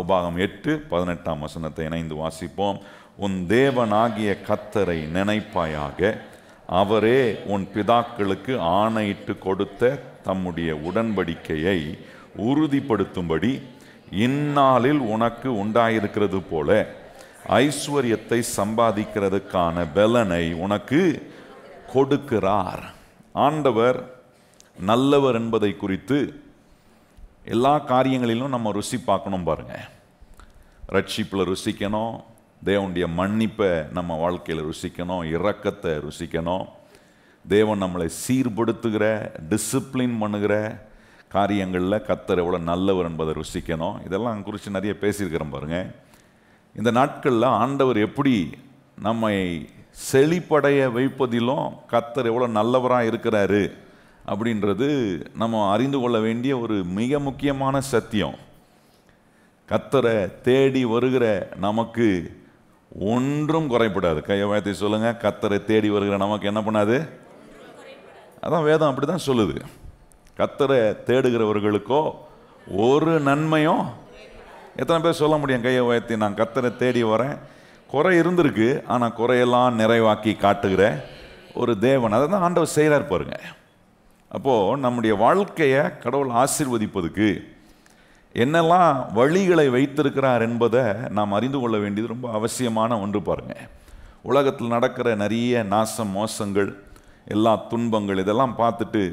உபாகம் 8:18 இணைந்து வாசிப்போம். உன் தேவனாகிய கர்த்தரை நினைப்பாயாக, அவரே உன் பிதாக்களுக்கு ஆணையிட்டு கொடுத்த தம்முடைய உடன்படிக்கையை உறுதிப்படுத்தும்படி இந்நாளில் உனக்கு உண்டாயிருக்கிறது போல ஐஸ்வர்யத்தை சம்பாதிக்கிறதுக்கான பலனை உனக்கு கொடுக்கிறார். ஆண்டவர் நல்லவர் என்பதை குறித்து எல்லா காரியங்களிலும் நம்ம ருசி பார்க்கணும். பாருங்க, ரட்சிப்பில் ருசிக்கணும், தேவனுடைய மன்னிப்பை நம்ம வாழ்க்கையில் ருசிக்கணும், இரக்கத்தை ருசிக்கணும், தேவன் நம்மளை சீர்படுத்துகிற டிசிப்ளின் பண்ணுகிற காரியங்களில் கர்த்தர் எவ்வளோ நல்லவர் என்பதை ருசிக்கணும். இதெல்லாம் குறித்து நிறைய பேசியிருக்கிறோம். பாருங்க, இந்த நாட்களில் ஆண்டவர் எப்படி நம்மை செழிப்படைய வைப்பதிலும் கர்த்தர் எவ்வளோ நல்லவராக இருக்கிறாரு அப்படின்றது நம்ம அறிந்து கொள்ள வேண்டிய ஒரு மிக முக்கியமான சத்தியம். கர்த்தரை தேடி வருகிற நமக்கு ஒன்றும் குறைப்படாது. கையை வாய்த்தி சொல்லுங்க, கர்த்தரை தேடி வருகிற நமக்கு என்ன பண்ணாது? அதான் வேதம் அப்படி தான் சொல்லுது. கர்த்தரை தேடுகிறவர்களுக்கோ ஒரு நன்மையும், எத்தனை பேர் சொல்ல முடியும்? கையை உயர்த்தி, நான் கர்த்தரை தேடி வரேன், குறை இருந்திருக்கு, ஆனால் குறையெல்லாம் நிறைவாக்கி காட்டுகிற ஒரு தேவன். அதை தான் ஆண்டவர் செய்கிறார். பாருங்க, அப்போது நம்முடைய வாழ்க்கையை கடவுள் ஆசீர்வதிப்பதுக்கு என்னெல்லாம் வழிகளை வைத்திருக்கிறார் என்பதை நாம் அறிந்து கொள்ள வேண்டியது ரொம்ப அவசியமான ஒன்று. பாருங்க, உலகத்தில் நடக்கிற நிறைய நாசம் மோசங்கள், எல்லா துன்பங்கள், இதெல்லாம் பார்த்துட்டு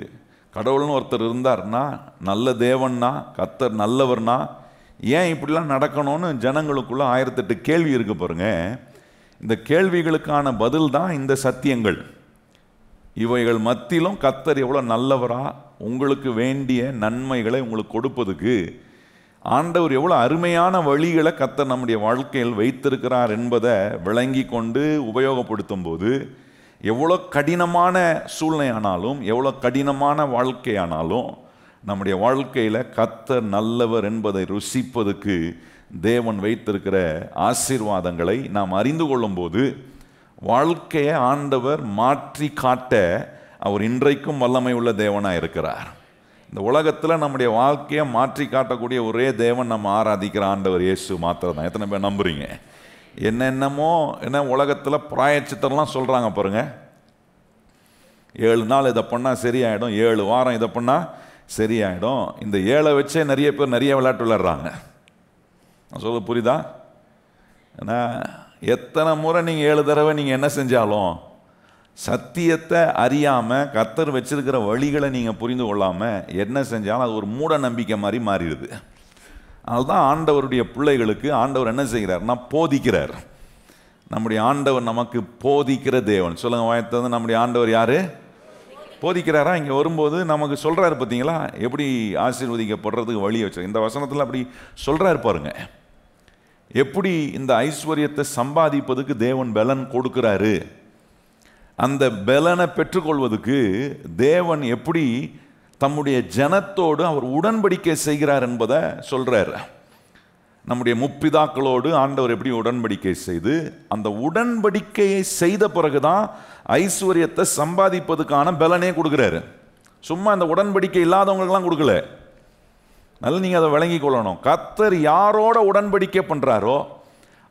கடவுள்னு ஒருத்தர் இருந்தார்னா, நல்ல தேவன்னா, கர்த்தர் நல்லவர்னா, ஏன் இப்படிலாம் நடக்கணும்னு ஜனங்களுக்குள்ள 1008 கேள்வி இருக்கு. பாருங்க, இந்த கேள்விகளுக்கான பதில் தான் இந்த சத்தியங்கள். இவைகள் மத்தியிலும் கர்த்தர் எவ்வளோ நல்லவரா, உங்களுக்கு வேண்டிய நன்மைகளை உங்களுக்கு கொடுப்பதுக்கு ஆண்டவர் எவ்வளோ அருமையான வழிகளை கர்த்தர் நம்முடைய வாழ்க்கையில் வைத்திருக்கிறார் என்பதை விளங்கி கொண்டு உபயோகப்படுத்தும் போது, எவ்வளோ கடினமான சூழ்நிலையானாலும், எவ்வளோ கடினமான வாழ்க்கையானாலும், நம்முடைய வாழ்க்கையில் கர்த்தர் நல்லவர் என்பதை ருசிப்பதுக்கு தேவன் வைத்திருக்கிற ஆசீர்வாதங்களை நாம் அறிந்து கொள்ளும்போது, வாழ்க்கையை ஆண்டவர் மாற்றி காட்ட அவர் இன்றைக்கும் வல்லமை உள்ள தேவனாக இருக்கிறார். இந்த உலகத்தில் நம்முடைய வாழ்க்கையை மாற்றி காட்டக்கூடிய ஒரே தேவன் நம்ம ஆராதிக்கிற ஆண்டவர் இயேசு மாத்திரம் தான். எத்தனை பேர் நம்புறீங்க? என்னென்னமோ என்ன உலகத்தில் பிராயச்சித்தம்லாம் சொல்கிறாங்க. பாருங்க, 7 நாள் இதை பண்ணால் சரியாயிடும், 7 வாரம் இதை பண்ணால் சரியாயிடும். இந்த 7 வச்சே நிறைய பேர் நிறைய விளையாட்டு விளையாடுறாங்க. நான் சொல்ல புரியுதா? ஏன்னா எத்தனை முறை நீங்கள் 7 தடவை நீங்கள் என்ன செஞ்சாலும் சத்தியத்தை அறியாமல், கர்த்தர் வச்சிருக்கிற வழிகளை நீங்கள் புரிந்து கொள்ளாமல் என்ன செஞ்சாலும் அது ஒரு மூட நம்பிக்கை மாதிரி மாறிடுது. அதுதான் ஆண்டவருடைய பிள்ளைகளுக்கு ஆண்டவர் என்ன செய்கிறார்னா போதிக்கிறார். நம்முடைய ஆண்டவர் நமக்கு போதிக்கிற தேவன். சொல்லுங்க வாய்த்தது, நம்முடைய ஆண்டவர் யாரு? போதிக்கிறாரா? இங்கே வரும்போது நமக்கு சொல்கிறாரு. பார்த்தீங்களா எப்படி ஆசீர்வதிக்கப்படுறதுக்கு வழி வச்சு இந்த வசனத்தில் அப்படி சொல்கிறாரு. பாருங்க, எப்படி இந்த ஐஸ்வர்யத்தை சம்பாதிப்பதுக்கு தேவன் பலன் கொடுக்கிறாரு, அந்த பலனை பெற்றுக்கொள்வதுக்கு தேவன் எப்படி தம்முடைய ஜனத்தோடு அவர் உடன்படிக்கை செய்கிறார் என்பதை சொல்றார். நம்முடைய முற்பிதாக்களோடு ஆண்டவர் எப்படி உடன்படிக்கை செய்து அந்த உடன்படிக்கையை செய்த பிறகுதான் ஐஸ்வர்யத்தை சம்பாதிப்பதுக்கான பலனே கொடுக்கிறாரு. சும்மா அந்த உடன்படிக்கை இல்லாதவங்களுக்கெல்லாம் கொடுக்கல. நல்லா நீங்கள் அதை விளங்கி கொள்ளணும். கர்த்தர் யாரோட உடன்படிக்கை பண்றாரோ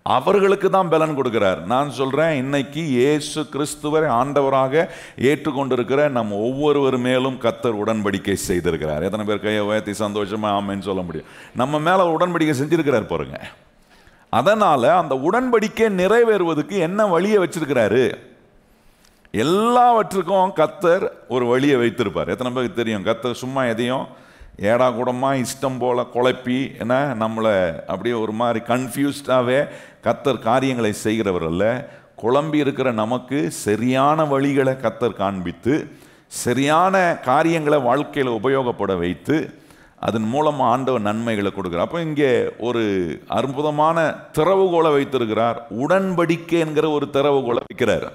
அவர்களுக்கு தான் பலன் கொடுக்கிறார். நான் சொல்றேன், இன்னைக்கு இயேசு கிறிஸ்துவை ஆண்டவராக ஏற்றுக்கொண்டிருக்கிற நம்ம ஒவ்வொருவர் மேலும் கர்த்தர் உடன்படிக்கை செய்திருக்கிறார். எத்தனை பேர் கையை உயர்த்தி சந்தோஷமா ஆமென்னு சொல்ல முடியும்? நம்ம மேல உடன்படிக்கை செஞ்சிருக்கிறார். பாருங்க, அதனால அந்த உடன்படிக்கை நிறைவேறுவதற்கு என்ன வழியை வச்சிருக்கிறாரு? எல்லாவற்றுக்கும் கர்த்தர் ஒரு வழியை வைத்திருப்பார். எத்தனை பேருக்கு தெரியும்? கர்த்தர் சும்மா எதையும் ஏடா கூடமாக இஷ்டம் போல் குழப்பி என்ன நம்மளை அப்படியே ஒரு மாதிரி கன்ஃபியூஸ்டாகவே கர்த்தர் காரியங்களை செய்கிறவர் அல்ல. குழம்பி இருக்கிற நமக்கு சரியான வழிகளை கர்த்தர் காண்பித்து சரியான காரியங்களை வாழ்க்கையில் உபயோகப்பட வைத்து அதன் மூலமாக ஆண்டவர் நன்மைகளை கொடுக்குறார். அப்போ இங்கே ஒரு அற்புதமான திறவுகோலை வைத்திருக்கிறார். உடன்படிக்கை என்கிற ஒரு திறவுகோலை வைக்கிறார்.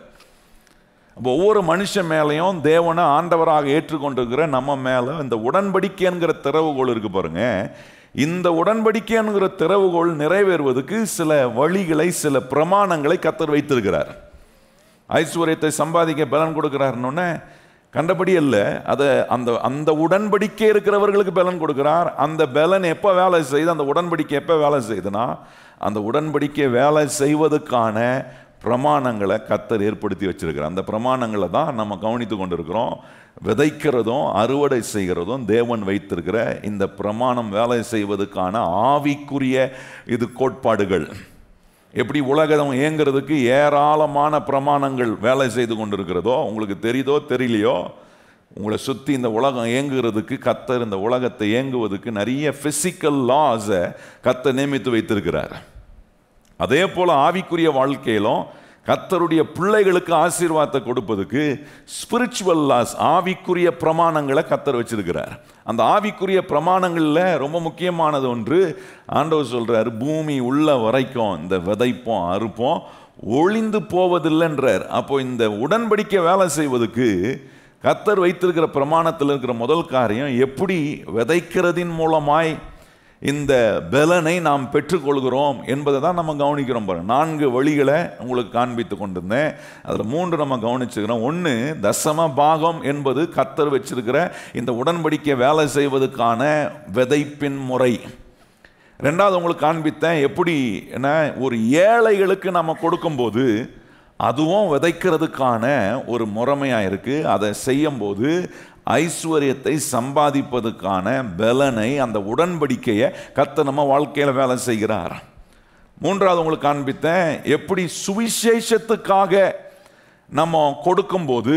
அப்போ ஒவ்வொரு மனுஷன் மேலேயும் தேவனை ஆண்டவராக ஏற்றுக்கொண்டிருக்கிற நம்ம மேலே இந்த உடன்படிக்கை என்கிற திறவுகோல் இருக்கு. பாருங்க, இந்த உடன்படிக்கை என்கிற திறவுகோல் நிறைவேறுவதற்கு சில வழிகளை, சில பிரமாணங்களை கர்த்தர் வைத்திருக்கிறார். ஐஸ்வர்யத்தை சம்பாதிக்க பலன் கொடுக்கிறாருன்னொன்னே கண்டபடி அல்ல, அதை அந்த அந்த உடன்படிக்கை இருக்கிறவர்களுக்கு பலன் கொடுக்கிறார். அந்த பலன் எப்போ வேலை செய்யுது, அந்த உடன்படிக்கை எப்போ வேலை செய்யுதுன்னா, அந்த உடன்படிக்கை வேலை செய்வதற்கான பிரமாணங்களை கர்த்தர் ஏற்படுத்தி வச்சிருக்கிறார். அந்த பிரமாணங்களை தான் நம்ம கவனித்து கொண்டிருக்கிறோம். விதைக்கிறதும் அறுவடை செய்கிறதும் தேவன் வைத்திருக்கிற இந்த பிரமாணம் வேலை செய்வதற்கான ஆவிக்குரிய இது கோட்பாடுகள். எப்படி உலகம் இயங்கிறதுக்கு ஏராளமான பிரமாணங்கள் வேலை செய்து கொண்டிருக்கிறதோ, உங்களுக்கு தெரியுதோ தெரியலையோ, உங்களை சுற்றி இந்த உலகம் இயங்குகிறதுக்கு கர்த்தர் இந்த உலகத்தை இயங்குவதற்கு நிறைய பிசிக்கல் லாஸை கர்த்தர் நியமித்து வைத்திருக்கிறார். அதே போல் ஆவிக்குரிய வாழ்க்கையிலும் கர்த்தருடைய பிள்ளைகளுக்கு ஆசீர்வாதத்தை கொடுப்பதுக்கு ஸ்பிரிச்சுவல் லாஸ், ஆவிக்குரிய பிரமாணங்களை கர்த்தர் வச்சிருக்கிறார். அந்த ஆவிக்குரிய பிரமாணங்களில் ரொம்ப முக்கியமானது ஒன்று, ஆண்டவர் சொல்றார், பூமி உள்ள வரைக்கும் இந்த விதைப்போம் அறுப்போம் ஒளிந்து போவதில்லைன்றார். அப்போ இந்த உடன்படிக்கை வேலை செய்வதற்கு கர்த்தர் வைத்திருக்கிற பிரமாணத்தில் இருக்கிற முதல் காரியம், எப்படி விதைக்கிறதின் மூலமாய் இந்த பலனை நாம் பெற்றுக்கொள்கிறோம் என்பதை தான் நம்ம கவனிக்கிறோம். பாருங்க, 4 வழிகளை உங்களுக்கு காண்பித்து கொண்டிருந்தேன். அதில் 3 நம்ம கவனிச்சுக்கிறோம். 1, தசம பாகம் என்பது கர்த்தர் வச்சிருக்கிற இந்த உடன்படிக்கை வேலை செய்வதற்கான விதைப்பின் முறை. 2வது உங்களுக்கு காண்பித்தேன், எப்படி ஒரு ஏழைகளுக்கு நம்ம கொடுக்கும்போது அதுவும் விதைக்கிறதுக்கான ஒரு முறைமையாக இருக்குது. அதை செய்யும்போது ஐஸ்வர்யத்தை சம்பாதிப்பதற்கான பலனை, அந்த உடன்படிக்கையை கர்த்தர் நம்ம வாழ்க்கையில் வேலை செய்கிறார். 3வது உங்களுக்கு காண்பித்தேன், எப்படி சுவிசேஷத்துக்காக நம்ம கொடுக்கும்போது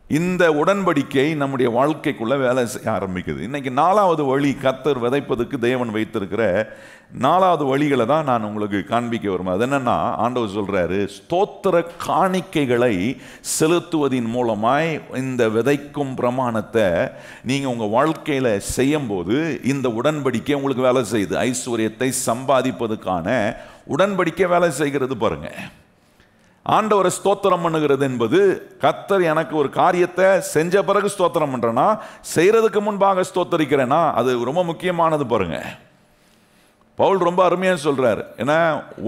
இந்த உடன்படிக்கை நம்முடைய வாழ்க்கைக்குள்ள வேலை செய்ய ஆரம்பிக்குது. இன்னைக்கு 4வது வழி, கர்த்தர் விதைப்பதற்கு தேவன் வைத்திருக்கிற 4வது வழிகளை தான் நான் உங்களுக்கு காண்பிக்க வரும். அது என்னன்னா, ஆண்டவர் சொல்றாரு, ஸ்தோத்திர காணிக்கைகளை செலுத்துவதின் மூலமாய் இந்த விதைக்கும் பிரமாணத்தை நீங்க உங்க வாழ்க்கையில செய்யும் போது இந்த உடன்படிக்கை உங்களுக்கு வேலை செய்யுது. ஐஸ்வர்யத்தை சம்பாதிப்பதற்கான உடன்படிக்கை வேலை செய்கிறது. பாருங்க, ஆண்டவரை ஸ்தோத்திரம் பண்ணுகிறது என்பது, கர்த்தர் எனக்கு ஒரு காரியத்தை செஞ்ச பிறகு ஸ்தோத்திரம் பண்றேனா, செய்யறதுக்கு முன்பாக ஸ்தோத்தரிக்கிறேனா, அது ரொம்ப முக்கியமானது. பாருங்க, பவுல் ரொம்ப அருமையாக சொல்றார், ஏன்னா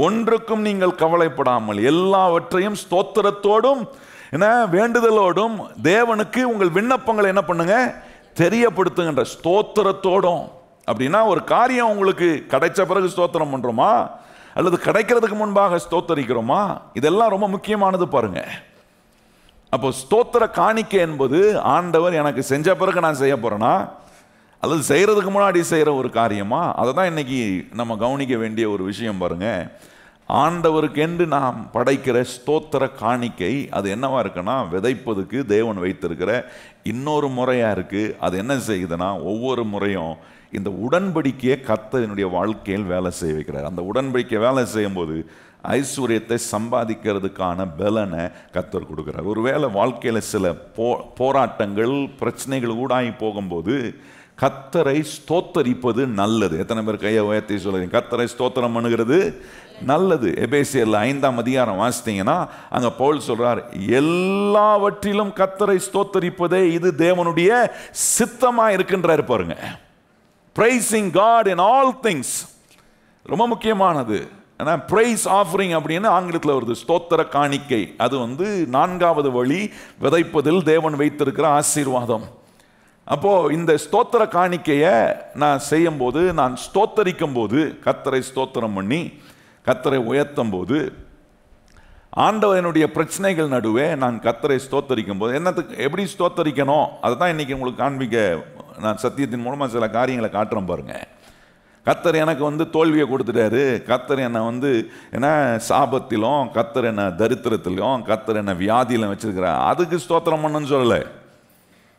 ஒன்றுக்கும் நீங்கள் கவலைப்படாமல் எல்லாவற்றையும் ஸ்தோத்திரத்தோடும் வேண்டுதலோடும் தேவனுக்கு உங்கள் விண்ணப்பங்களை என்ன பண்ணுங்க, தெரியப்படுத்துகின்ற. ஸ்தோத்திரத்தோடும் அப்படின்னா, ஒரு காரியம் உங்களுக்கு கிடைச்ச பிறகு ஸ்தோத்திரம் பண்றோமா, அல்லது கிடைக்கிறதுக்கு முன்பாக ஸ்தோத்தரிக்கிறோமா, இதெல்லாம் ரொம்ப முக்கியமானது. பாருங்க, அப்போ ஸ்தோத்திர காணிக்கை என்பது ஆண்டவர் எனக்கு செஞ்ச பிறகு நான் செய்ய போறேனா, அல்லது செய்யறதுக்கு முன்னாடி செய்யற ஒரு காரியமா, அதை தான் இன்னைக்கு நம்ம கவனிக்க வேண்டிய ஒரு விஷயம். பாருங்க, ஆண்டவருக்கு என்று நாம் படைக்கிற ஸ்தோத்திர காணிக்கை அது என்னவா இருக்குன்னா, விதைப்பதுக்கு தேவன் வைத்திருக்கிற இன்னொரு முறையா இருக்கு. அது என்ன செய்யுதுன்னா, ஒவ்வொரு முறையும் இந்த உடன்படிக்கையை கர்த்தரினுடைய வாழ்க்கையில் வேலை செய்ய வைக்கிறார். அந்த உடன்படிக்கை வேலை செய்யும் போது ஐஸ்வர்யத்தை சம்பாதிக்கிறதுக்கான பலனை கர்த்தர் கொடுக்கிறார். ஒருவேளை வாழ்க்கையில் சில போராட்டங்கள் பிரச்சனைகள் ஊடாகி போகும்போது கர்த்தரை ஸ்தோத்தரிப்பது நல்லது. எத்தனை பேர் கையை உயர்த்தி சொல்லுங்க, கர்த்தரை ஸ்தோத்திரம் பண்ணுகிறது நல்லது. எபேசியர்ல 5ஆம் அதிகாரம் வாசித்தீங்கன்னா அங்க பவுல் சொல்றார், எல்லாவற்றிலும் கர்த்தரை ஸ்தோத்தரிப்பதே இது தேவனுடைய சித்தமா இருக்கின்றார். பாருங்க, praising God in all things ரொம்ப முக்கியமானது. பிரைஸ் ஆஃபரிங் அப்படின்னு ஆங்கிலத்தில் வருது, ஸ்தோத்திர காணிக்கை. அது 4வது வழி, விதைப்பதில் தேவன் வைத்திருக்கிற ஆசீர்வாதம். அப்போ இந்த ஸ்தோத்திர காணிக்கையை நான் செய்யும் போது, நான் ஸ்தோத்தரிக்கும் போது, கர்த்தரை ஸ்தோத்திரம் பண்ணி கர்த்தரை உயர்த்தும் போது, ஆண்டவனுடைய பிரச்சனைகள் நடுவே நான் கர்த்தரை ஸ்தோத்தரிக்கும் போது என்னத்துக்கு எப்படி ஸ்தோத்தரிக்கணும் அதை தான் இன்னைக்கு உங்களுக்கு காண்பிக்க நான் சத்தியத்தின் மூலமாக சில காரியங்களை காட்டுறேன். பாருங்க, கர்த்தர் எனக்கு தோல்வியை கொடுத்துட்டாரு, கர்த்தர் என்னை என்ன சாபத்திலும், கர்த்தர் என்ன தரித்திரத்திலும், கர்த்தர் என்ன வியாதியிலும் வச்சிருக்கிறார், அதுக்கு ஸ்தோத்திரம் பண்ணுன்னு சொல்லலை.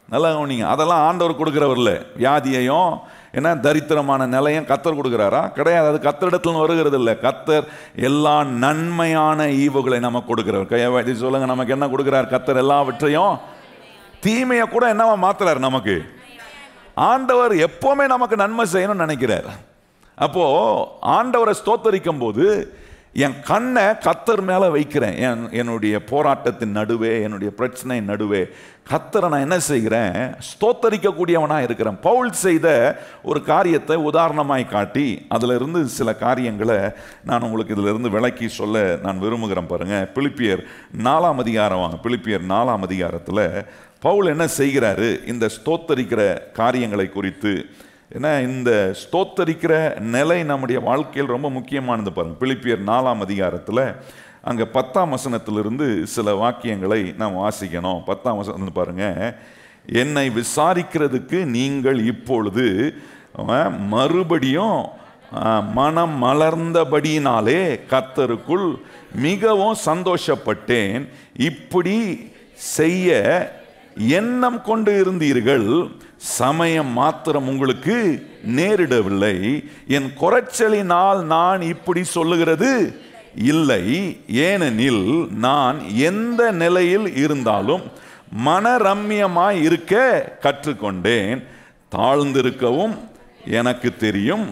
நல்லா கவனிங்க, அதெல்லாம் ஆண்டவர் கொடுக்குறவர்ல. வியாதியையும் என்ன தரித்திரமான நிலையும் கர்த்தர் கொடுக்குறாரா? கிடையாது. அது கர்த்தரிடத்துல வருகிறது இல்லை. கர்த்தர் எல்லா நன்மையான ஈவுகளை நமக்கு கொடுக்குறவர். கையை சொல்லுங்க, நமக்கு என்ன கொடுக்குறார் கர்த்தர்? எல்லாவற்றையும், தீமையை கூட என்னவா மாத்துறாரு நமக்கு. ஆண்டவர் எப்பவுமே நமக்கு நன்மை செய்யணும்னு நினைக்கிறார். அப்போ ஆண்டவரை ஸ்தோத்தரிக்கும் போது என் கண்ணை கர்த்தர் மேலே வைக்கிறேன். என்னுடைய போராட்டத்தின் நடுவே, என்னுடைய பிரச்சனை நடுவே கர்த்தரை நான் என்ன செய்கிறேன்? ஸ்தோத்தரிக்கக்கூடியவனாக இருக்கிறேன். பவுல் செய்த ஒரு காரியத்தை உதாரணமாய் காட்டி அதிலிருந்து சில காரியங்களை நான் உங்களுக்கு இதிலிருந்து விளக்கி சொல்ல நான் விரும்புகிறேன். பாருங்கள், பிலிப்பியர் 4ஆம் அதிகாரம் வாங்க. பிலிப்பியர் 4ஆம் அதிகாரத்தில் பவுல் என்ன செய்கிறாரு இந்த ஸ்தோத்தரிக்கிற காரியங்களை குறித்து. ஏன்னா இந்த ஸ்தோத்தரிக்கிற நிலை நம்முடைய வாழ்க்கையில் ரொம்ப முக்கியமானது. பாருங்கள், பிலிப்பியர் 4ஆம் அதிகாரத்தில் அங்கே 10ஆம் வசனத்திலிருந்து சில வாக்கியங்களை நாம் வாசிக்கணும். 10ஆம் வசனம் பாருங்கள். என்னை விசாரிக்கிறதுக்கு நீங்கள் இப்பொழுது மறுபடியும் மனம் மலர்ந்தபடியினாலே கர்த்தருக்குள் மிகவும் சந்தோஷப்பட்டேன். இப்படி செய்ய எண்ணம் கொண்டு இருந்தீர்கள், சமயம் மாத்திரம் உங்களுக்கு நேரிடவில்லை. என் குறைச்சலினால் நான் இப்படி சொல்லுகிறது இல்லை. ஏனெனில் நான் எந்த நிலையில் இருந்தாலும் மனரம்யமாய் இருக்க கற்றுக்கொண்டேன். தாழ்ந்திருக்கவும் எனக்கு தெரியும்,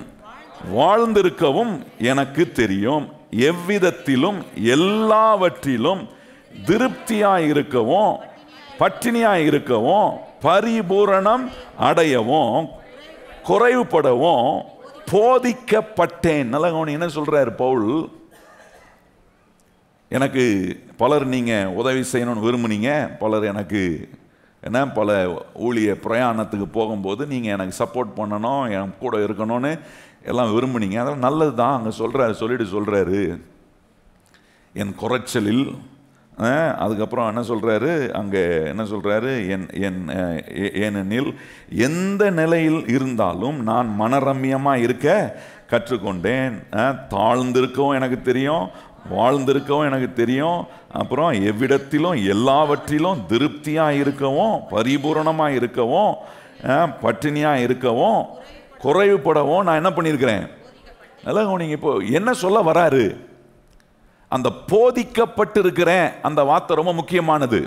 வாழ்ந்திருக்கவும் எனக்கு தெரியும். எவ்விதத்திலும் எல்லாவற்றிலும் திருப்தியாய் இருக்கவும், பட்டினியாய் இருக்கவும், பரிபூரணம் அடையவும், குறைவுபடவும் போதிக்கப்பட்டேன். நல்ல கவனி, என்ன சொல்றாரு பவுல்? எனக்கு பலர் நீங்கள் உதவி செய்யணும்னு விரும்புனீங்க. பலர் எனக்கு என்ன பல ஊழிய பிரயாணத்துக்கு போகும்போது நீங்கள் எனக்கு சப்போர்ட் பண்ணணும், என் கூட இருக்கணும்னு எல்லாம் விரும்புனீங்க. அதெல்லாம் நல்லது தான். அங்கே சொல்கிறாரு என் குறைச்சலில். அதுக்கப்புறம் என்ன சொல்கிறாரு அங்கே? என்ன சொல்கிறாரு? ஏனெனில் எந்த நிலையில் இருந்தாலும் நான் மனரம்யமாக இருக்க கற்றுக்கொண்டேன். தாழ்ந்திருக்கவும் எனக்கு தெரியும், வாழ்ந்திருக்கவும் எனக்கு தெரியும். அப்புறம் எவ்விடத்திலும் எல்லாவற்றிலும் திருப்தியாக இருக்கவும், பரிபூரணமாக இருக்கவும், பட்டினியாக இருக்கவும், குறைவுபடவும் நான் என்ன பண்ணியிருக்கிறேன்? நல்லா நீங்கள் இப்போ என்ன சொல்ல வராரு? அந்த போதிக்கப்பட்டிருக்கிறேன் அந்த வார்த்தை ரொம்ப முக்கியமானது.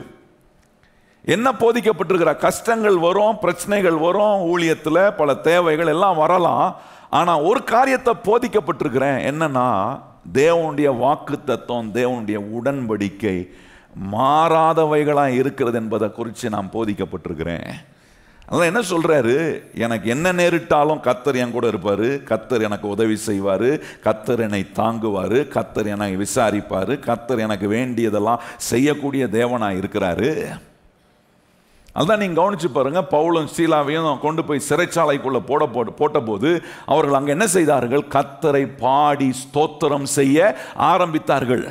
என்ன போதிக்கப்பட்டிருக்கிற? கஷ்டங்கள் வரும், பிரச்சனைகள் வரும், ஊழியத்தில் பல தேவைகள் எல்லாம் வரலாம். ஆனால் ஒரு காரியத்தை போதிக்கப்பட்டிருக்கிறேன். என்னன்னா, தேவனுடைய வாக்கு தத்துவம், தேவனுடைய உடன்படிக்கை மாறாதவைகளாக இருக்கிறது என்பதை குறித்து நான் போதிக்கப்பட்டிருக்கிறேன். அதனால் என்ன சொல்கிறாரு? எனக்கு என்ன நேரிட்டாலும் கர்த்தர் என் கூட இருப்பார், கர்த்தர் எனக்கு உதவி செய்வார், கர்த்தர் என்னை தாங்குவார், கர்த்தர் என்னை விசாரிப்பார், கர்த்தர் எனக்கு வேண்டியதெல்லாம் செய்யக்கூடிய தேவனாக இருக்கிறாரு. அதுதான் நீங்கள் கவனிச்சு பாருங்க. பவுலும் சீலாவையும் கொண்டு போய் சிறைச்சாலைக்குள்ளே போட்டபோது அவர்கள் அங்கே என்ன செய்தார்கள்? கர்த்தரை பாடி ஸ்தோத்திரம் செய்ய ஆரம்பித்தார்கள்.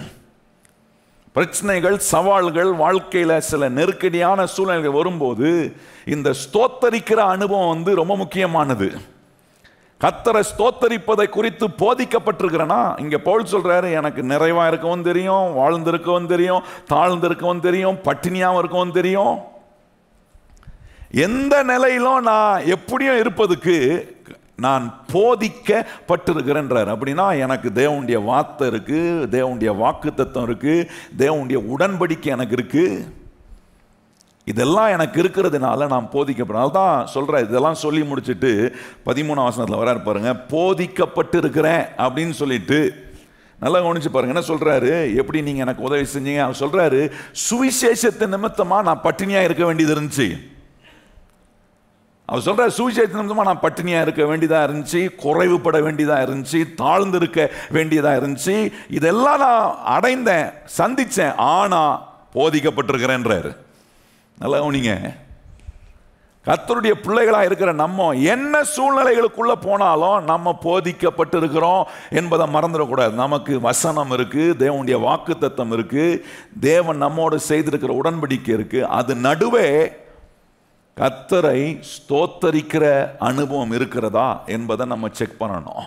பிரச்சனைகள், சவால்கள், வாழ்க்கையில் சில நெருக்கடியான சூழ்நிலைகள் வரும்போது இந்த ஸ்தோத்தரிக்கிற அனுபவம் ரொம்ப முக்கியமானது. கர்த்தரை ஸ்தோத்தரிப்பதை குறித்து போதிக்கப்பட்டிருக்கிறேன்னா, இங்கே பவுல் சொல்றாரு, எனக்கு நிறைவாக இருக்கவும் தெரியும், வாழ்ந்திருக்கவும் தெரியும், தாழ்ந்திருக்கவும் தெரியும், பட்டினியாகவும் இருக்கவும் தெரியும். எந்த நிலையிலும் நான் எப்படியும் இருப்பதுக்கு நான் போதிக்கப்பட்டிருக்கிறேன்றார். அப்படின்னா எனக்கு தேவனுடைய வார்த்தை இருக்கு, தேவனுடைய வாக்கு தத்துவம் இருக்கு, தேவனுடைய உடன்படிக்கை எனக்கு இருக்கு. இதெல்லாம் எனக்கு இருக்கிறதுனால நான் போதிக்கப்படாத தான் சொல்கிறேன். இதெல்லாம் சொல்லி முடிச்சுட்டு 13ஆம் வசனத்தில் வராரு பாருங்க. போதிக்கப்பட்டு இருக்கிறேன் அப்படின்னு சொல்லிட்டு நல்லா கவனிச்சு பாருங்க. என்ன சொல்றாரு? எப்படி நீங்க எனக்கு உதவி செஞ்சீங்க? அவர் சொல்றாரு, சுவிசேஷத்தின் நிமித்தமா நான் பட்டினியா இருக்க வேண்டியது இருந்துச்சு. அவர் சொல்ற, சுவிசேஷத்தின் நிமித்தமா நான் பட்டினியா இருக்க வேண்டியதா இருந்துச்சு, குறைவுபட வேண்டியதா இருந்துச்சு, தாழ்ந்து இருக்க வேண்டியதா இருந்துச்சு. இதெல்லாம் நான் அடைந்தேன், சந்திச்சேன். ஆனா போதிக்கப்பட்டிருக்கிறேன்றாரு. நல்லா கவனிங்க. கர்த்தருடைய பிள்ளைகளா இருக்கிற நம்ம என்ன சூழ்நிலைகளுக்குள்ள போனாலும் நம்ம போதிக்கப்பட்டு இருக்கிறோம் என்பதை மறந்துடக்கூடாது. நமக்கு வசனம் இருக்கு, தேவனுடைய வாக்கு தத்தம் இருக்கு, தேவன் நம்மோடு செய்திருக்கிற உடன்படிக்கை இருக்கு. அது நடுவே கர்த்தரை ஸ்தோத்தரிக்கிற அனுபவம் இருக்கிறதா என்பதை நம்ம செக் பண்ணணும்.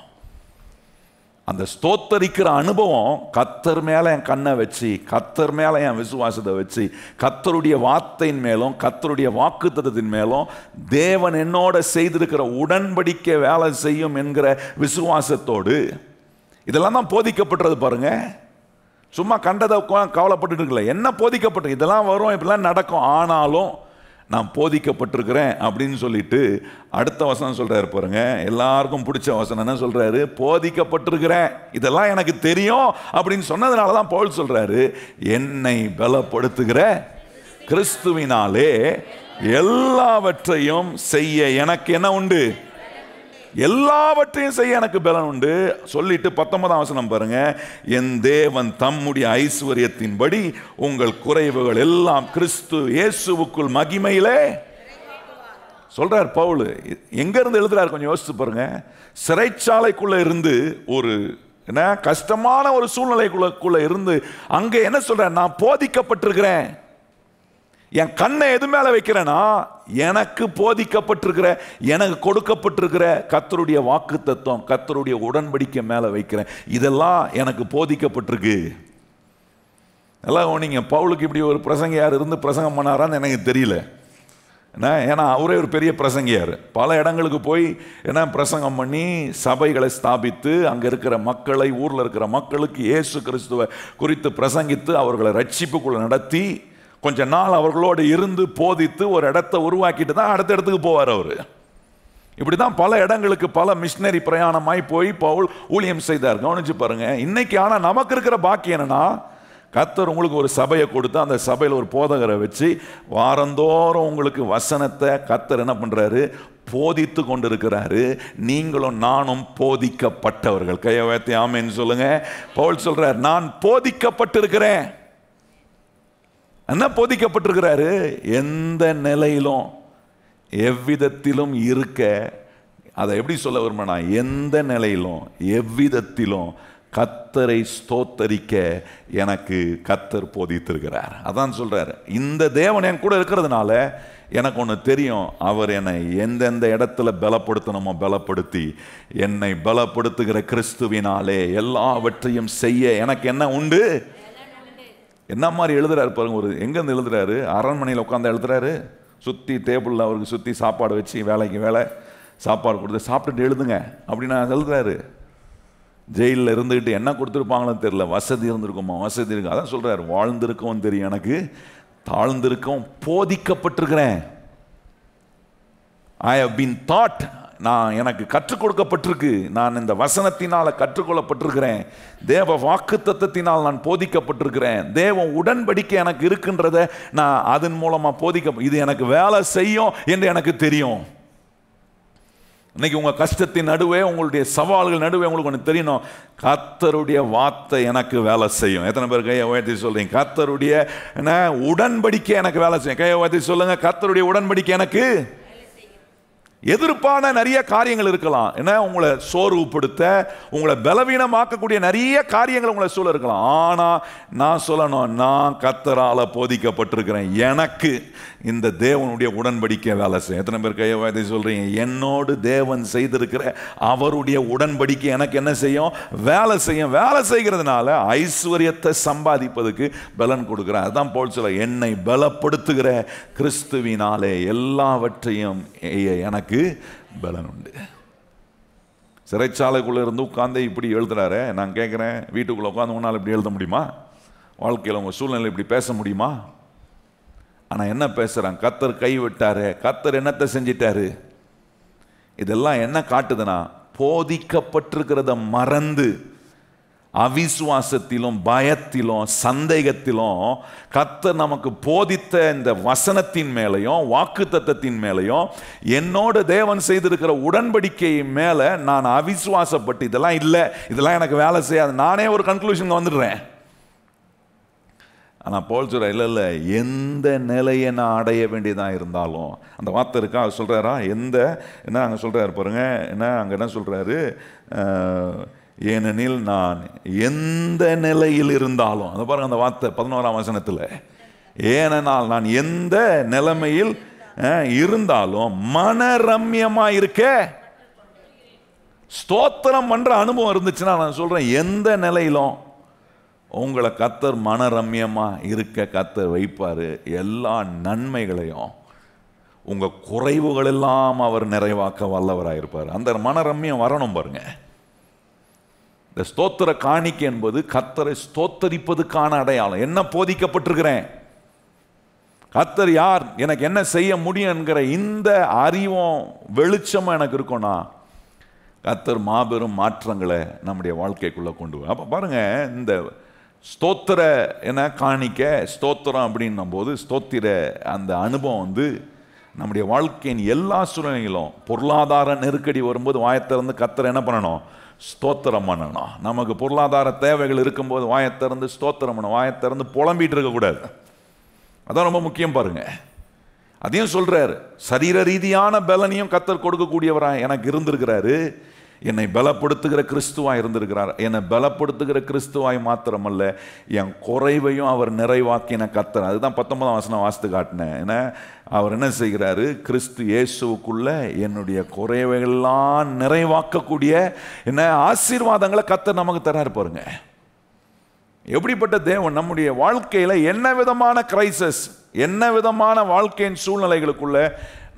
அந்த ஸ்தோத்தரிக்கிற அனுபவம் கர்த்தர் மேலே என் கண்ணை வச்சு, கர்த்தர் மேலே என் விசுவாசத்தை வச்சு, கர்த்தருடைய வார்த்தையின் மேலும் கர்த்தருடைய வாக்குத்தத்தத்தின் மேலும் தேவன் என்னோட செய்திருக்கிற உடன்படிக்கை வேலை செய்யும் என்கிற விசுவாசத்தோடு இதெல்லாம் தான் போதிக்கப்பட்டது. பாருங்க, சும்மா கண்டதை கவலைப்பட்டு இருக்கல. என்ன போதிக்கப்பட்டு இதெல்லாம் வரும், இப்படிலாம் நடக்கும். ஆனாலும் நான் போதிக்கப்பட்டிருக்கிறேன் அப்படின்னு சொல்லிட்டு அடுத்த வசனம் சொல்றாரு பாருங்க, எல்லாருக்கும் பிடிச்ச வசனம் என்ன சொல்றாரு? போதிக்கப்பட்டிருக்கிறேன், இதெல்லாம் எனக்கு தெரியும் அப்படின்னு சொன்னதுனால தான் பவுல் சொல்றாரு, என்னை பலப்படுத்துகிற கிறிஸ்துவினாலே எல்லாவற்றையும் செய்ய எனக்கு என்ன உண்டு? எல்லாவற்றையும் செய்ய எனக்கு பலன் உண்டு சொல்லிட்டு 19ஆம் வசனம் பாருங்க, என் தேவன் தம்முடைய ஐஸ்வரியத்தின்படி உங்கள் குறைவுகள் எல்லாம் கிறிஸ்து இயேசுவுக்குள் மகிமையிலே சொல்றார் பவுல். எங்க இருந்து எழுதுறாரு கொஞ்சம் யோசிச்சு பாருங்க. சிறைச்சாலைக்குள்ள இருந்து ஒரு என்ன கஷ்டமான ஒரு சூழ்நிலைக்குள்ள இருந்து அங்க என்ன சொல்ற? நான் போதிக்கப்பட்டிருக்கிறேன். என் கண்ணை எது மேல வைக்கிறேன்னா, எனக்கு போதிக்கப்பட்டிருக்கிற, எனக்கு கொடுக்கப்பட்டிருக்கிற கர்த்தருடைய வாக்கு தத்துவம், கர்த்தருடைய உடன்படிக்கை மேல வைக்கிறேன். இதெல்லாம் எனக்கு போதிக்கப்பட்டிருக்கு. எல்லாம் நீங்க பவுலுக்கு இப்படி ஒரு பிரசங்கியார் இருந்து பிரசங்கம் பண்ணாரான்னு எனக்கு தெரியல. ஏன்னா அவரே ஒரு பெரிய பிரசங்கியார். பல இடங்களுக்கு போய் என்ன பிரசங்கம் பண்ணி சபைகளை ஸ்தாபித்து அங்கே இருக்கிற மக்களை, ஊரில் இருக்கிற மக்களுக்கு இயேசு கிறிஸ்துவை குறித்து பிரசங்கித்து அவர்களை ரட்சிப்புக்குள்ள நடத்தி கொஞ்ச நாள் அவர்களோடு இருந்து போதித்து ஒரு இடத்தை உருவாக்கிட்டு தான் அடுத்த இடத்துக்கு போவார் அவர். இப்படி தான் பல இடங்களுக்கு பல மிஷினரி பிரயாணமாய் போய் பவுல் ஊழியம் செய்தார். கவனிச்சு பாருங்க. இன்னைக்கு ஆனால் நமக்கு இருக்கிற பாக்கியம் என்னன்னா, கர்த்தர் உங்களுக்கு ஒரு சபையை கொடுத்து அந்த சபையில் ஒரு போதகரை வச்சு வாரந்தோறும் உங்களுக்கு வசனத்தை கர்த்தர் என்ன பண்றாரு? போதித்து கொண்டிருக்கிறாரு. நீங்களும் நானும் போதிக்கப்பட்டவர்கள். கையை வைத்து ஆமென்னு சொல்லுங்க. பவுல் சொல்றார், நான் போதிக்கப்பட்டிருக்கிறேன். என்ன போதிக்கப்பட்டிருக்கிறாரு? எந்த நிலையிலும் எவ்விதத்திலும் இருக்க, அதை எப்படி சொல்ல வருமானா, எந்த நிலையிலும் எவ்விதத்திலும் கர்த்தரை ஸ்தோத்தரிக்க எனக்கு கர்த்தர் போதித்திருக்கிறார். அதான் சொல்றாரு, இந்த தேவன் என் கூட இருக்கிறதுனால எனக்கு ஒன்று தெரியும், அவர் என்னை எந்தெந்த இடத்துல பலப்படுத்தணுமோ பலப்படுத்தி, என்னை பலப்படுத்துகிற கிறிஸ்துவினாலே எல்லாவற்றையும் செய்ய எனக்கு என்ன உண்டு? என்ன மாதிரி எழுதுறாரு பாருங்க. ஒரு எங்கேருந்து எழுதுறாரு? அரண்மனையில் உட்காந்து எழுதுறாரு. சுற்றி டேபிளில் அவருக்கு சுற்றி சாப்பாடு வச்சு வேலைக்கு வேலை சாப்பாடு கொடுத்து சாப்பிட்டுட்டு எழுதுங்க அப்படின்னு எழுதுறாரு. ஜெயிலில் இருந்துக்கிட்டு என்ன கொடுத்துருப்பாங்களோ தெரியல, வசதி இருந்திருக்குமா, வசதி இருக்கு. அதான் சொல்றாரு, வாழ்ந்திருக்கவும் தெரியும் எனக்கு, தாழ்ந்திருக்கவும் போதிக்கப்பட்டிருக்கிறேன். ஐ ஹவ் பீன் டாட், நான் எனக்கு கற்றுக் கொடுக்கப்பட்டிருக்கு, நான் இந்த வசனத்தினால கற்றுக்கொள்ளப்பட்டிருக்கிறேன், தேவ வாக்கு தத்தத்தினால் நான் போதிக்கப்பட்டிருக்கிறேன், தேவ உடன்படிக்கை எனக்கு இருக்கின்றத நான் அதன் மூலமா போதிக்க, இது எனக்கு வேலை செய்யும் என்று எனக்கு தெரியும். இன்னைக்கு உங்க கஷ்டத்தின் நடுவே, உங்களுடைய சவால்கள் நடுவே உங்களுக்கு ஒன்று தெரியணும், கர்த்தருடைய வார்த்தை எனக்கு வேலை செய்யும். எத்தனை பேர் கையை உயர்த்தி சொல்றீங்க? கர்த்தருடைய உடன்படிக்கை எனக்கு வேலை செய்யும். கையை உயர்த்தி சொல்லுங்க, கர்த்தருடைய உடன்படிக்கை எனக்கு. எதிர்ப்பான நிறைய காரியங்கள் இருக்கலாம், என்ன உங்களை சோர்வுபடுத்த, உங்களை பலவீனமாக்கக்கூடிய நிறைய காரியங்கள் உங்களை சூழ இருக்கலாம். ஆனா நான் சொல்லணும், நான் கர்த்தரால போதிக்கப்பட்டிருக்கிறேன், எனக்கு இந்த தேவனுடைய உடன்படிக்கை வேலை செய்யும். எத்தனை பேர் கையை வாய்த்தி சொல்றீங்க? என்னோடு தேவன் செய்திருக்கிற அவருடைய உடன்படிக்கை எனக்கு என்ன செய்யும்? வேலை செய்யும். வேலை செய்கிறதுனால ஐஸ்வர்யத்தை சம்பாதிப்பதுக்கு பலன் கொடுக்கிறேன். அதுதான் பவுல் சொல்ல, என்னை பலப்படுத்துகிற கிறிஸ்துவினாலே எல்லாவற்றையும் எனக்கு பலன் உண்டு. சிறைச்சாலைக்குள்ள இருந்து உட்கார்ந்து இப்படி எழுதுறாரு. நான் கேட்கிறேன், வீட்டுக்குள்ள உட்காந்து உன்னால் இப்படி எழுத முடியுமா? வாழ்க்கையில் உங்க சூழ்நிலை இப்படி பேச முடியுமா? ஆனா என்ன பேசுறான்? கர்த்தர் கை விட்டாரு, கர்த்தர் என்னத்தை செஞ்சிட்டாரு? இதெல்லாம் என்ன காட்டுதுன்னா, போதிக்கப்பட்டிருக்கிறத மறந்து அவிசுவாசத்திலும் பயத்திலும் சந்தேகத்திலும் கர்த்தர் நமக்கு போதித்த இந்த வசனத்தின் மேலையும் வாக்குத்தத்தத்தின் மேலையும் என்னோட தேவன் செய்திருக்கிற உடன்படிக்கை மேல நான் அவிசுவாசப்பட்டு இதெல்லாம் இல்லை, இதெல்லாம் எனக்கு வேலை செய்யாது, நானே ஒரு கன்க்ளூஷன் வந்துடுறேன். ஆனால் பவுல் சொல்ற, இல்லை இல்லை, எந்த நிலையை நான் அடைய வேண்டியதாக இருந்தாலும், அந்த வார்த்தை இருக்கா சொல்கிறாரா, எந்த என்ன அங்கே சொல்கிறாரு பாருங்க, என்ன அங்கே என்ன சொல்கிறாரு, ஏனெனில் நான் எந்த நிலையில் இருந்தாலும், அதை பாருங்க அந்த வார்த்தை 11ஆம் வசனத்தில், ஏனென்றால் நான் எந்த நிலைமையில் இருந்தாலும் மனரம்யமாக இருக்க ஸ்தோத்திரம் பண்ற அனுபவம் இருந்துச்சுன்னா, நான் சொல்கிறேன், எந்த நிலையிலும் உங்களை கர்த்தர் மனரம்யமா இருக்க கர்த்தர் வைப்பாரு. எல்லா நன்மைகளையும் உங்க குறைவுகள் எல்லாம் அவர் நிறைவாக்க வல்லவராயிருப்பார். அந்த மனரம்யம் வரணும் பாருங்க. இந்த ஸ்தோத்திர காணிக்கை என்பது கர்த்தரை ஸ்தோத்தரிப்பதுக்கான அடையாளம். என்ன போதிக்கப்பட்டிருக்கிறேன், கர்த்தர் யார், எனக்கு என்ன செய்ய முடியும் என்கிற இந்த அறிவும் வெளிச்சமும் எனக்கு இருக்கும்னா கர்த்தர் மாபெரும் மாற்றங்களை நம்முடைய வாழ்க்கைக்குள்ளே கொண்டு வரும். அப்போ பாருங்கள், இந்த ஸ்தோத்திர என காணிக்க ஸ்தோத்திரம் அப்படின்னும் போது ஸ்தோத்திர அந்த அனுபவம் நம்முடைய வாழ்க்கையின் எல்லா சூழ்நிலையிலும் பொருளாதார நெருக்கடி வரும்போது வாயத்திறந்து கர்த்தர் என்ன பண்ணணும், ஸ்தோத்திரம் பண்ணணும். நமக்கு பொருளாதார தேவைகள் இருக்கும்போது வாயத்திறந்து ஸ்தோத்திரம் பண்ணணும். வாயத்திறந்து புலம்பிட்டு இருக்கக்கூடாது. அதான் ரொம்ப முக்கியம். பாருங்க, அதையும் சொல்றாரு, சரீர ரீதியான பலனையும் கர்த்தர் கொடுக்கக்கூடியவராக எனக்கு இருந்திருக்கிறாரு. என்னை பலப்படுத்துகிற கிறிஸ்துவாய் இருந்திருக்கிறார். என்னை பலப்படுத்துகிற கிறிஸ்துவாய் மாத்திரமல்ல, என் குறைவையும் அவர் நிறைவாக்கின கர்த்தர். அதுதான் 19ஆம் வசனம் வாசித்து காட்டினேன். ஏன்னா அவர் என்ன செய்கிறாரு, கிறிஸ்து இயேசுவுக்குள்ள என்னுடைய குறைவைகள்லாம் நிறைவாக்கக்கூடிய என்ன ஆசீர்வாதங்களை கர்த்தர் நமக்கு தராரு. பாருங்க, எப்படிப்பட்ட தேவன். நம்முடைய வாழ்க்கையில் என்ன விதமான கிரைசஸ், என்ன விதமான வாழ்க்கையின் சூழ்நிலைகளுக்குள்ள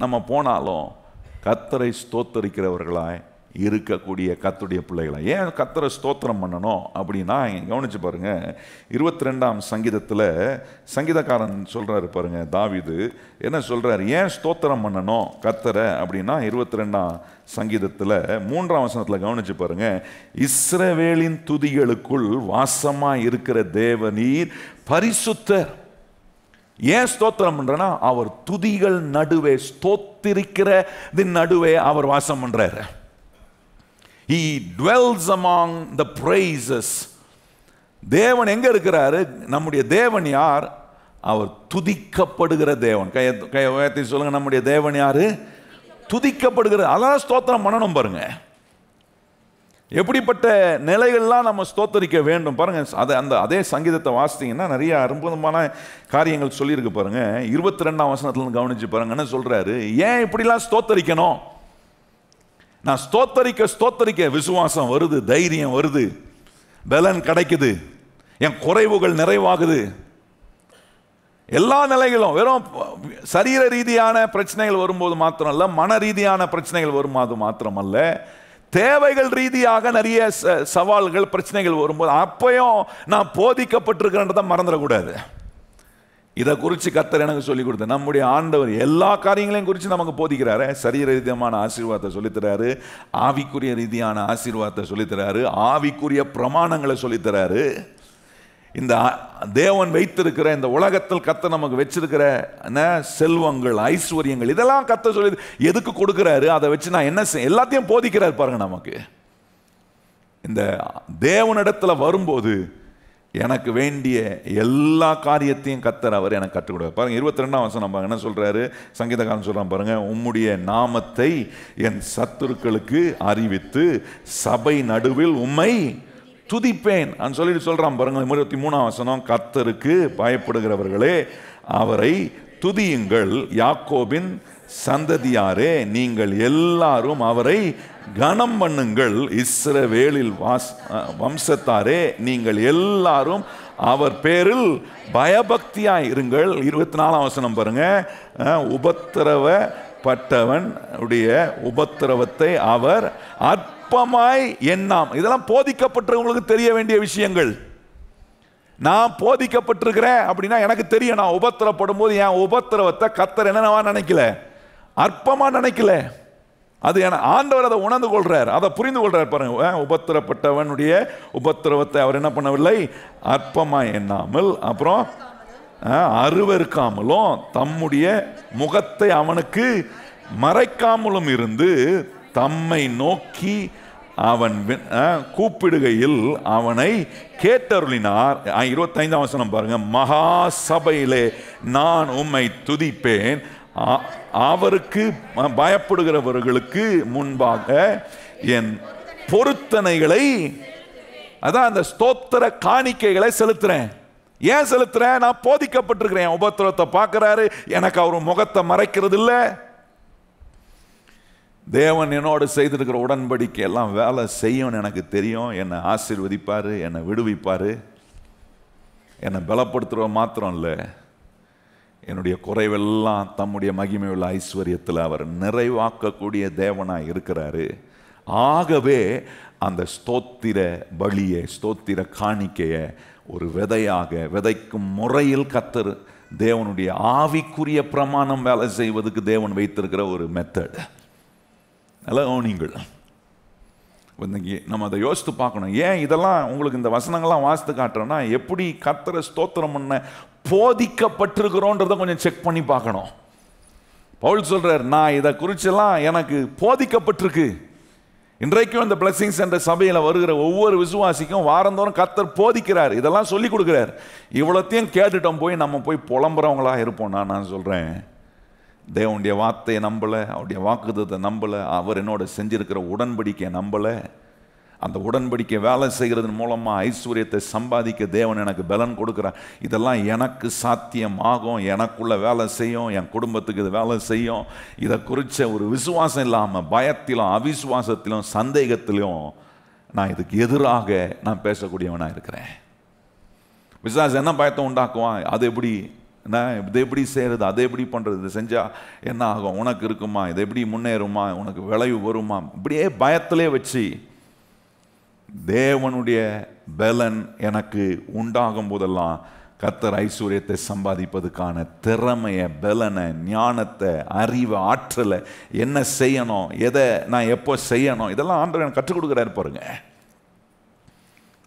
நம்ம போனாலும் கர்த்தரை ஸ்தோத்தரிக்கிறவர்களாய் இருக்கக்கூடிய கர்த்தருடைய பிள்ளைகளை. ஏன் கர்த்தரை ஸ்தோத்திரம் பண்ணணும் அப்படின்னா, கவனிச்சு பாருங்க, 22ஆம் சங்கீதத்தில் சங்கீதக்காரன் சொல்றாரு பாருங்க, தாவீது என்ன சொல்றாரு, ஏன் ஸ்தோத்திரம் பண்ணணும் கர்த்தரை அப்படின்னா, 22ஆம் சங்கீதத்தில் 3ஆம் வசனத்தில் கவனிச்சு பாருங்க, இஸ்ரவேலின் துதிகளுக்குள் வாசமாய் இருக்கிற தேவனீர் பரிசுத்தர். ஏன் ஸ்தோத்திரம் பண்றேன்னா, அவர் துதிகள் நடுவே, ஸ்தோத்திரிக்கிறதின் நடுவே அவர் வாசம் பண்றாரு. He dwells among the praises. தேவன் எங்க இருக்கிறாரு? நம்முடைய தேவன் யார்? அவர் துதிக்கப்படுகிற தேவன். கையை உயர்த்தி சொல்லுங்க, நம்முடைய தேவன் யாரு? துதிக்கப்படுகிற. அதான் ஸ்தோத்திரம் பண்ணணும். பாருங்க, எப்படிப்பட்ட நிலைகள்லாம் நம்ம ஸ்தோத்தரிக்க வேண்டும் பாருங்க. அதே சங்கீதத்தை வாசித்தீங்கன்னா நிறைய அற்புதமான காரியங்கள் சொல்லியிருக்கு பாருங்க. 22ஆம் வசனத்துல கவனிச்சு பாருங்க, என்ன சொல்றாரு, ஏன் இப்படிலாம் ஸ்தோத்தரிக்கணும்? நான் ஸ்தோத்தரிக்க விசுவாசம் வருது, தைரியம் வருது, பலன் கிடைக்குது, என் குறைவுகள் நிறைவாகுது. எல்லா நிலைகளும் வெறும் சரீர ரீதியான பிரச்சனைகள் வரும்போது மாத்திரமல்ல, மன ரீதியான பிரச்சனைகள் வரும்போது மாத்திரமல்ல, தேவைகள் ரீதியாக நிறைய சவால்கள் பிரச்சனைகள் வரும்போது அப்பயும் நான் போதிக்கப்பட்டிருக்கிறேன்றதை மறந்துடக்கூடாது. இதை குறித்து கர்த்தர் எனக்கு சொல்லிக் கொடுத்த நம்முடைய ஆண்டவர் எல்லா காரியங்களையும் குறித்து நமக்கு போதிக்கிறாரு. சரீர ரீதியான ஆசீர்வாதத்தை சொல்லித்தராரு, ஆவிக்குரிய ரீதியான ஆசீர்வாதத்தை சொல்லித்தராரு, ஆவிக்குரிய பிரமாணங்களை சொல்லித்தராரு. இந்த தேவன் வைத்திருக்கிற இந்த உலகத்தில் கர்த்தர் நமக்கு வச்சிருக்கிற செல்வங்கள், ஐஸ்வர்யங்கள், இதெல்லாம் கர்த்தர் சொல்லி எதுக்கு கொடுக்கிறாரு, அதை வச்சு நான் என்ன செய்ய, எல்லாத்தையும் போதிக்கிறார் பாருங்க. நமக்கு இந்த தேவனிடத்துல வரும்போது எனக்கு வேண்டிய எல்லா காரியத்தையும் கர்த்தர் அவர் எனக்கு கற்றுக் கொடுப்பார். பாருங்க, 22ஆம் வசனம் என்ன சொல்றாரு, சங்கீதக்காரன் சொல்றான் பாருங்க, உம்முடைய நாமத்தை என் சத்துருக்களுக்கு அறிவித்து சபை நடுவில் உம்மை துதிப்பேன் சொல்லிட்டு சொல்றான் பாருங்க. 23ஆம் வசனம், கர்த்தருக்கு பயப்படுகிறவர்களே அவரை துதியுங்கள், யாக்கோபின் சந்ததியாரே நீங்கள் எல்லாரும் அவரை கனம் பண்ணுங்கள், இஸ்ரவேலில் வம்சத்தாரே நீங்கள் எல்லாரும் அவர் பேரில் பயபக்தியாய் இருங்கள். 24ஆம் வசனம் பாருங்க, உபத்திரவப்பட்டவன் உடைய உபத்திரவத்தை அவர் அற்பமாய் எண்ணாம். இதெல்லாம் போதிக்கப்பட்டவங்களுக்கு தெரிய வேண்டிய விஷயங்கள். நான் போதிக்கப்பட்டிருக்கிறேன் அப்படின்னா எனக்கு தெரியும், நான் உபத்திரப்படும் போது என் உபத்திரவத்தை கர்த்தர் என்னவா நினைக்கல, அற்பமா நினைக்கல. அது ஆண்டவர் அதை உணர்ந்து கொள்றார், அதை புரிந்து கொள்றார். பாருங்க, உபத்திரப்பட்டவனுடைய உபத்திரவத்தை அவர் என்ன பண்ணவில்லை, அற்பமாய் எண்ணாமல், அப்புறம் அருவருக்காமலும் தம்முடைய முகத்தை அவனுக்கு மறைக்காமலும் இருந்து தம்மை நோக்கி அவன் கூப்பிடுகையில் அவனை கேட்டருளினார். 25ஆம் வசனம் பாருங்க, மகா சபையிலே நான் உம்மை துதிப்பேன், அவருக்கு பயப்படுகிறவர்களுக்கு முன்பாக என் பொருத்தனைகளை, அதான் அந்த ஸ்தோத்திர காணிக்கைகளை செலுத்துறேன். ஏன் செலுத்துறேன்? நான் போதிக்கப்பட்டிருக்கிறேன். உபத்திரத்தை பார்க்கிறாரு, எனக்கு அவர் முகத்தை மறைக்கிறது இல்லை. தேவன் என்னோடு செய்திருக்கிற உடன்படிக்கை எல்லாம் வேலை செய்யும், எனக்கு தெரியும். என்னை ஆசீர்வதிப்பார், என்னை விடுவிப்பார், என்னை பலப்படுத்துகிற மாத்திரம் இல்லை, என்னுடைய குறைவெல்லாம் தம்முடைய மகிமையுள்ள ஐஸ்வர்யத்தில் அவர் நிறைவாக்கக்கூடிய தேவனாக இருக்கிறாரு. ஆகவே அந்த ஸ்தோத்திர பலியை, ஸ்தோத்திர காணிக்கையை ஒரு விதையாக விதைக்கும் முறையில் கர்த்தர் தேவனுடைய ஆவிக்குரிய பிரமாணம் வேலை செய்வதற்கு தேவன் வைத்திருக்கிற ஒரு மெத்தட். நல்லா கவனிங்கள். இன்னைக்கு நம்ம அதை யோசித்து பார்க்கணும். ஏன் இதெல்லாம் உங்களுக்கு இந்த வசனங்கள்லாம் வாசித்து காட்டுறோன்னா, எப்படி கர்த்தரை ஸ்தோத்திரம் பண்ண போதிக்கப்பட்டிருக்கிறோன்றதை கொஞ்சம் செக் பண்ணி பார்க்கணும். பவுல் சொல்றார், நான் இதை குறிச்செல்லாம் எனக்கு போதிக்கப்பட்டிருக்கு. இன்றைக்கும் இந்த பிளஸிங்ஸ் என்ற சபையில் வருகிற ஒவ்வொரு விசுவாசிக்கும் வாரந்தோறும் கர்த்தர் போதிக்கிறார், இதெல்லாம் சொல்லி கொடுக்குறார். இவ்வளோத்தையும் கேட்டுட்டோம் போய் நம்ம போய் புலம்புறவங்களா இருப்போம். நான் சொல்கிறேன், தேவனுடைய வார்த்தையை நம்பலை, அவருடைய வாக்குத்தத்தை நம்பலை, அவர் என்னோட செஞ்சிருக்கிற உடன்படிக்கையை நம்பலை. அந்த உடன்படிக்கை வேலை செய்கிறதன் மூலமாக ஐஸ்வர்யத்தை சம்பாதிக்க தேவன் எனக்கு பலன் கொடுக்குறார். இதெல்லாம் எனக்கு சாத்தியமாகும், எனக்குள்ள வேலை செய்யும், என் குடும்பத்துக்கு இது வேலை செய்யும். இதை குறித்த ஒரு விசுவாசம் இல்லாமல் பயத்திலும் அவிசுவாசத்திலும் சந்தேகத்திலும் நான் இதுக்கு எதிராக நான் பேசக்கூடியவனாக இருக்கிறேன். விசுவாசம் என்ன பயத்தை உண்டாக்குவான்? அது எப்படி, இதை எப்படி செய்கிறது, அதை எப்படி பண்ணுறது, இதை செஞ்சால் என்ன ஆகும், உனக்கு இருக்குமா, இதை எப்படி முன்னேறுமா, உனக்கு விளைவு வருமா, இப்படியே பயத்திலே வச்சு தேவனுடைய பலன் எனக்கு உண்டாகும் போதெல்லாம் கர்த்தர் ஐஸ்வர்யத்தை சம்பாதிப்பதுக்கான திறமையை, பலனை, ஞானத்தை, அறிவை, ஆற்றலை, என்ன செய்யணும், எதை நான் எப்போ செய்யணும், இதெல்லாம் ஆண்டவர் எனக்கு கற்றுக் கொடுக்குறாரு பாருங்க.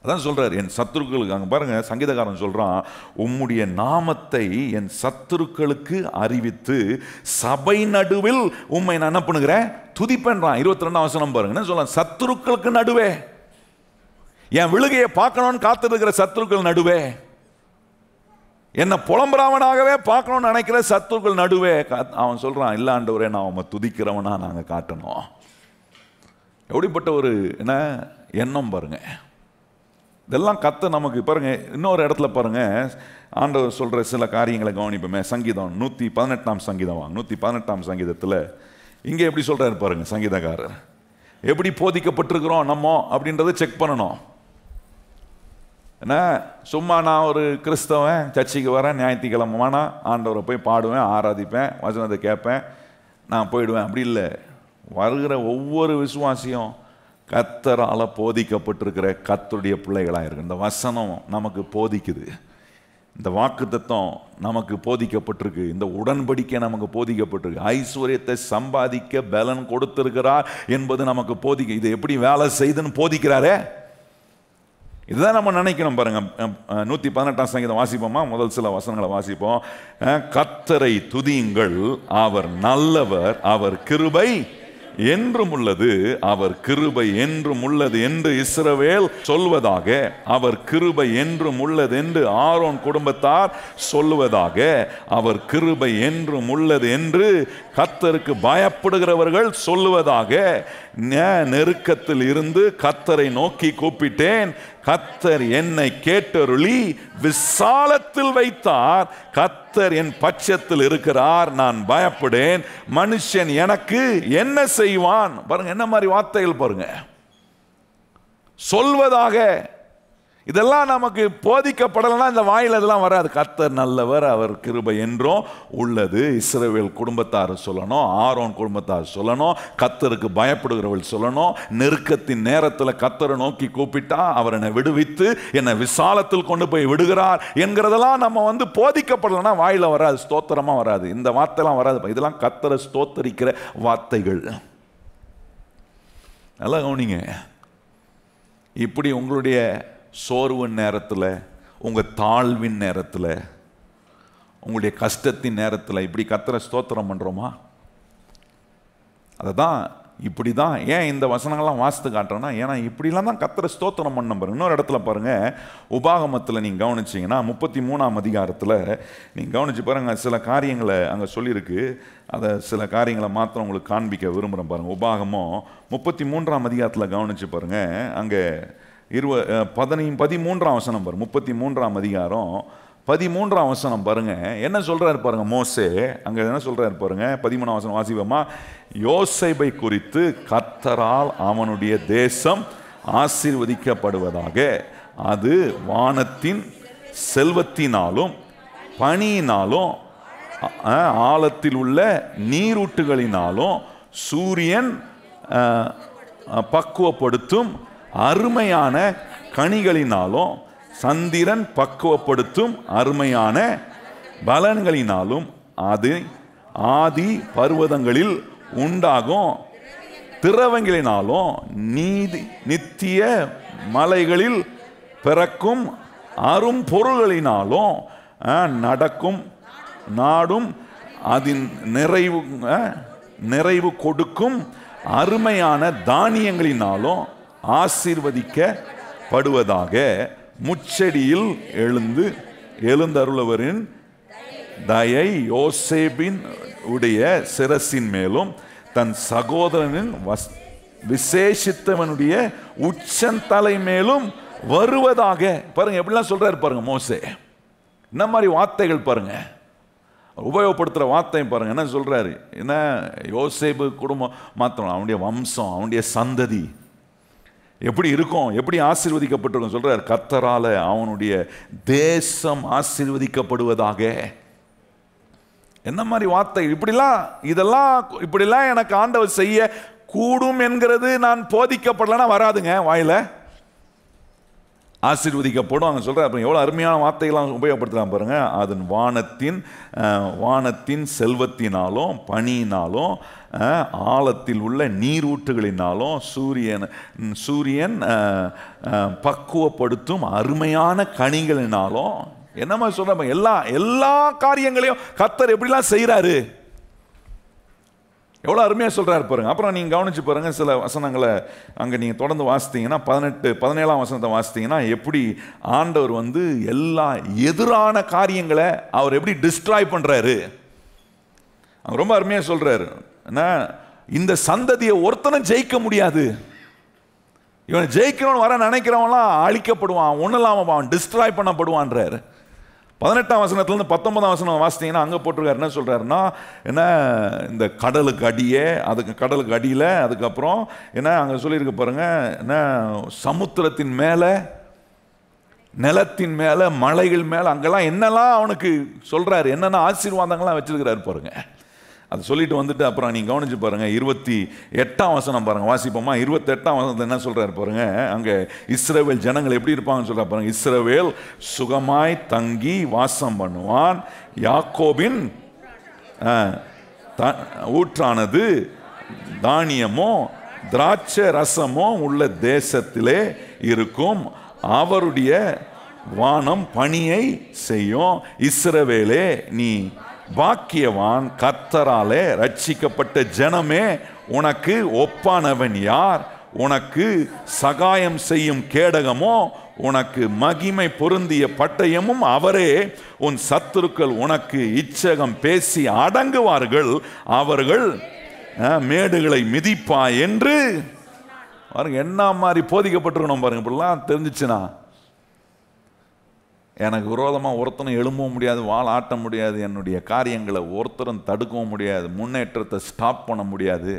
அதான் சொல்றார், என் சத்துருக்களுக்கு, அங்கே பாருங்க சங்கீதக்காரன் சொல்றான், உம்முடைய நாமத்தை என் சத்துருக்களுக்கு அறிவித்து சபை நடுவில் உம்மை நான் என்ன பண்ணுகிறேன், துதிப்பேன்றான். 22ஆம் வசனம் பாருங்க என்ன சொல்றான், சத்துருக்களுக்கு நடுவே, என் விழுகையை பார்க்கணும்னு காத்திருக்கிற சத்துருக்கள் நடுவே, என்னை புலம்புறாவனாகவே பார்க்கணும்னு நினைக்கிற சத்துருக்கள் நடுவே அவன் சொல்றான், இல்ல ஆண்டவரே, நான் அவன் துதிக்கிறவனா நாங்க காட்டணும். எப்படிப்பட்ட ஒரு என்ன எண்ணம் பாருங்க. இதெல்லாம் கர்த்தர் நமக்கு பாருங்க. இன்னொரு இடத்துல பாருங்க, ஆண்டவர் சொல்ற சில காரியங்களை கவனிப்போமே. சங்கீதம் 118ஆம் சங்கீதம், 118ஆம் சங்கீதத்தில் இங்கே எப்படி சொல்றாரு பாருங்க சங்கீதக்காரர். எப்படி போதிக்கப்பட்டிருக்கிறோம் நம்ம அப்படின்றத செக் பண்ணணும். என்ன சும்மா நான் ஒரு கிறிஸ்தவன், சர்ச்சைக்கு வரேன், ஞாயிற்றுக்கிழமைனா ஆண்டவரை போய் பாடுவேன், ஆராதிப்பேன், வசனத்தை கேட்பேன், நான் போயிடுவேன், அப்படி இல்லை. வருகிற ஒவ்வொரு விசுவாசியும் கர்த்தரால் போதிக்கப்பட்டிருக்கிற கர்த்தருடைய பிள்ளைகளாக இருக்கு. இந்த வசனம் நமக்கு போதிக்குது, இந்த வாக்குத்தத்தம் நமக்கு போதிக்கப்பட்டிருக்கு, இந்த உடன்படிக்கை நமக்கு போதிக்கப்பட்டிருக்கு, ஐஸ்வர்யத்தை சம்பாதிக்க பலன் கொடுத்திருக்கிறார் என்பது நமக்கு போதிக்க. இது எப்படி வேலை செய்துன்னு போதிக்கிறாரே, இதுதான் நம்ம நினைக்கணும் பாருங்க. 118ஆம் சங்கீதம் வாசிப்போமா? முதல் சில வசனங்களை வாசிப்போம். கர்த்தரை துதியுங்கள், அவர் நல்லவர், அவர் கிருபை என்றும் உள்ளது, அவர் கிருபை என்றும் உள்ளது என்று இஸ்ரவேல் சொல்வதாக, அவர் கிருபை என்றும் உள்ளது என்று ஆரோன் குடும்பத்தார் சொல்லுவதாக, அவர் கிருபை என்றும் உள்ளது என்று கர்த்தருக்கு பயப்படுகிறவர்கள் சொல்லுவதாக. நெருக்கத்தில் இருந்து கர்த்தரை நோக்கி கூப்பிட்டேன், கர்த்தர் என்னை கேட்டருளி விசாலத்தில் வைத்தார், கர்த்தர் என் பட்சத்தில் இருக்கிறார், நான் பயப்படேன், மனுஷன் எனக்கு என்ன செய்வான். பாருங்க என்ன மாதிரி வார்த்தைகள் பாருங்க, சொல்வதாக. இதெல்லாம் நமக்கு போதிக்கப்படலைன்னா இந்த வாயில் இதெல்லாம் வராது. கர்த்தர் நல்லவர், அவர் கிருபை என்றும் உள்ளது, இஸ்ரவேல் குடும்பத்தார் சொல்லணும், ஆரோன் குடும்பத்தார் சொல்லணும், கர்த்தருக்கு பயப்படுகிறவர்கள் சொல்லணும். நெருக்கத்தின் நேரத்தில் கர்த்தரை நோக்கி கூப்பிட்டா அவர் என்னை விடுவித்து என்னை விசாலத்தில் கொண்டு போய் விடுகிறார் என்கிறதெல்லாம் நம்ம போதிக்கப்படலைன்னா வாயில் வராது, ஸ்தோத்திரமாக வராது, இந்த வார்த்தைலாம் வராது. இதெல்லாம் கர்த்தரை ஸ்தோத்தரிக்கிற வார்த்தைகள். நல்லா கவனிங்க. இப்படி உங்களுடைய சோர்வின் நேரத்தில், உங்கள் தாழ்வின் நேரத்தில், உங்களுடைய கஷ்டத்தின் நேரத்தில் இப்படி கர்த்தரை ஸ்தோத்திரம் பண்ணுறோமா? அதை தான் இப்படி தான். ஏன் இந்த வசனங்கள்லாம் வாசித்து காட்டுறோன்னா, ஏன்னா இப்படிலாம் தான் கர்த்தரை ஸ்தோத்திரம் பண்ண பாருங்க. இன்னொரு இடத்துல பாருங்கள், உபாகமத்தில் நீங்கள் கவனிச்சிங்கன்னா 33ஆம் அதிகாரத்தில் நீங்கள் கவனிச்சு பாருங்கள், சில காரியங்களை அங்கே சொல்லியிருக்கு. அதை சில காரியங்களை மாத்திரம் உங்களுக்கு காண்பிக்க விரும்புகிறேன் பாருங்கள். உபாகமம் 33ஆம் அதிகாரத்தில் கவனிச்சு பாருங்கள். அங்கே 13ஆம் வசனம் பாருங்க. 33ஆம் அதிகாரம் 13ஆம் வசனம் பாருங்க, என்ன சொல்றாரு பாருங்க மோசே. அங்க என்ன சொல்றாரு பாருங்க, 13ஆம் வசனம் வாசிப்போமா? யோசேப்பை குறித்து, கர்த்தரால் அவனுடைய தேசம் ஆசீர்வதிக்கப்படுவதாக, அது வானத்தின் செல்வத்தினாலும் பனியினாலும் ஆழத்தில் உள்ள நீரூட்டுகளினாலும் சூரியன் பக்குவப்படுத்தும் அருமையான கனிகளினாலும் சந்திரன் பக்குவப்படுத்தும் அருமையான பலன்களினாலும் அது ஆதி பர்வதங்களில் உண்டாகும் திரவங்களினாலும் நீதி நித்திய மலைகளில் பிறக்கும் அரும் பொருள்களினாலும் நடக்கும் நாடும் அதன் நிறைவு கொடுக்கும் அருமையான தானியங்களினாலும் ஆசீர்வதிக்கப்படுவதாக. முச்செடியில் எழுந்தருளவரின் தயை யோசேபின் உடைய சிரசின் மேலும் தன் சகோதரனின் விசேஷித்தவனுடைய உச்சந்தலை மேலும் வருவதாக. பாருங்க எப்படிலாம் சொல்றாரு பாருங்க மோசே. என்ன மாதிரி வார்த்தைகள் பாருங்க, உபயோகப்படுத்துற வார்த்தை பாருங்க. என்ன சொல்றாரு, என்ன யோசேப்பு குடும்பம் மாத்திரம் அவனுடைய வம்சம் அவனுடைய சந்ததி எப்படி இருக்கும், எப்படி ஆசீர்வதிக்கப்பட்டிருக்கும் சொல்றாரு. கர்த்தரால அவனுடைய தேசம் ஆசீர்வதிக்கப்படுவதாக. என்ன மாதிரி வார்த்தை, இப்படிலாம் எனக்கு ஆண்டவர் செய்ய கூடும் என்கிறது நான் போதிக்கப்படலன்னா வராதுங்க வாயில. ஆசீர்வதிக்கப்படும் அங்கே சொல்ற. அப்புறம் எவ்வளோ அருமையான வார்த்தைகள்லாம் உபயோகப்படுத்தலாம் பாருங்க. அதன் வானத்தின் செல்வத்தினாலும் பனியினாலும் ஆழத்தில் உள்ள நீரூற்றுகளினாலும் சூரியன் பக்குவப்படுத்தும் அருமையான கனிகளினாலும். என்ன மாதிரி சொல்ற, எல்லா காரியங்களையும் கர்த்தர் எப்படிலாம் செய்யறாரு, எவ்வளோ அருமையாக சொல்கிறாரு பாருங்க. அப்புறம் நீங்கள் கவனிச்சு பாருங்க சில வசனங்களை அங்கே நீங்கள் தொடர்ந்து வாசித்தீங்கன்னா 17ஆம் வசனத்தை வாசித்தீங்கன்னா எப்படி ஆண்டவர் எல்லா எதிரான காரியங்களை அவர் எப்படி டிஸ்ட்ராய் பண்ணுறாரு. அவங்க ரொம்ப அருமையாக சொல்கிறாரு. இந்த சந்ததியை ஒருத்தனும் ஜெயிக்க முடியாது, இவன் ஜெயிக்கணும்னு வர நினைக்கிறவன்லாம் அழிக்கப்படுவான், ஒன்றும் இல்லாமல் அவன் டிஸ்ட்ராய் பண்ணப்படுவான்றார். 18ஆம் வசனத்துலேருந்து 19ஆம் வசனம் வாசித்தீங்கன்னா அங்கே போட்டிருக்காரு. என்ன சொல்கிறாருன்னா, என்ன இந்த கடலுக்கு அடியில் அதுக்கப்புறம் என்ன அங்கே சொல்லியிருக்கு பாருங்க, என்ன சமுத்திரத்தின் மேலே நிலத்தின் மேலே மலைகள் மேலே அங்கெல்லாம் என்னெல்லாம் அவனுக்கு சொல்கிறாரு, என்னென்ன ஆசீர்வாதங்கள்லாம் வச்சிருக்கிறாரு பாருங்க. அது சொல்லிட்டு வந்துட்டு அப்புறம் நீங்கள் கவனிச்சு பாருங்க 28ஆம் வசனம் பாருங்க, வாசிப்போமா. 28ஆம் வசனத்தில் என்ன சொல்றாரு பாருங்க. அங்கே இஸ்ரவேல் ஜனங்கள் எப்படி இருப்பாங்கன்னு சொல்ற பாருங்க. இஸ்ரவேல் சுகமாய் தங்கி வாசம் பண்ணுவான், யாக்கோபின் ஊற்றானது தானியமோ திராட்சை ரசமோ உள்ள தேசத்திலே இருக்கும், அவருடைய வானம் பணியை செய்யும். இஸ்ரவேலே நீ பாக்கியவான், கர்த்தராலே ரட்சிக்கப்பட்ட ஜனமே, உனக்கு ஒப்பானவன் யார்? உனக்கு சகாயம் செய்யும் கேடகமோ உனக்கு மகிமை பொருந்திய பட்டயமும் அவரே. உன் சத்துருக்கள் உனக்கு இச்சகம் பேசி அடங்குவார்கள், அவர்கள் மேடுகளை மிதிப்பா என்று. பாருங்க என்ன மாதிரி போதிக்கப்பட்டிருக்கணும் பாருங்க. இப்படிலாம் தெரிஞ்சிச்சுன்னா எனக்கு விரோதமாக ஒருத்தனும் எழும்பவும் முடியாது, வாள் ஆட்ட முடியாது, என்னுடைய காரியங்களை ஒருத்தரும் தடுக்கவும் முடியாது, முன்னேற்றத்தை ஸ்டாப் பண்ண முடியாது.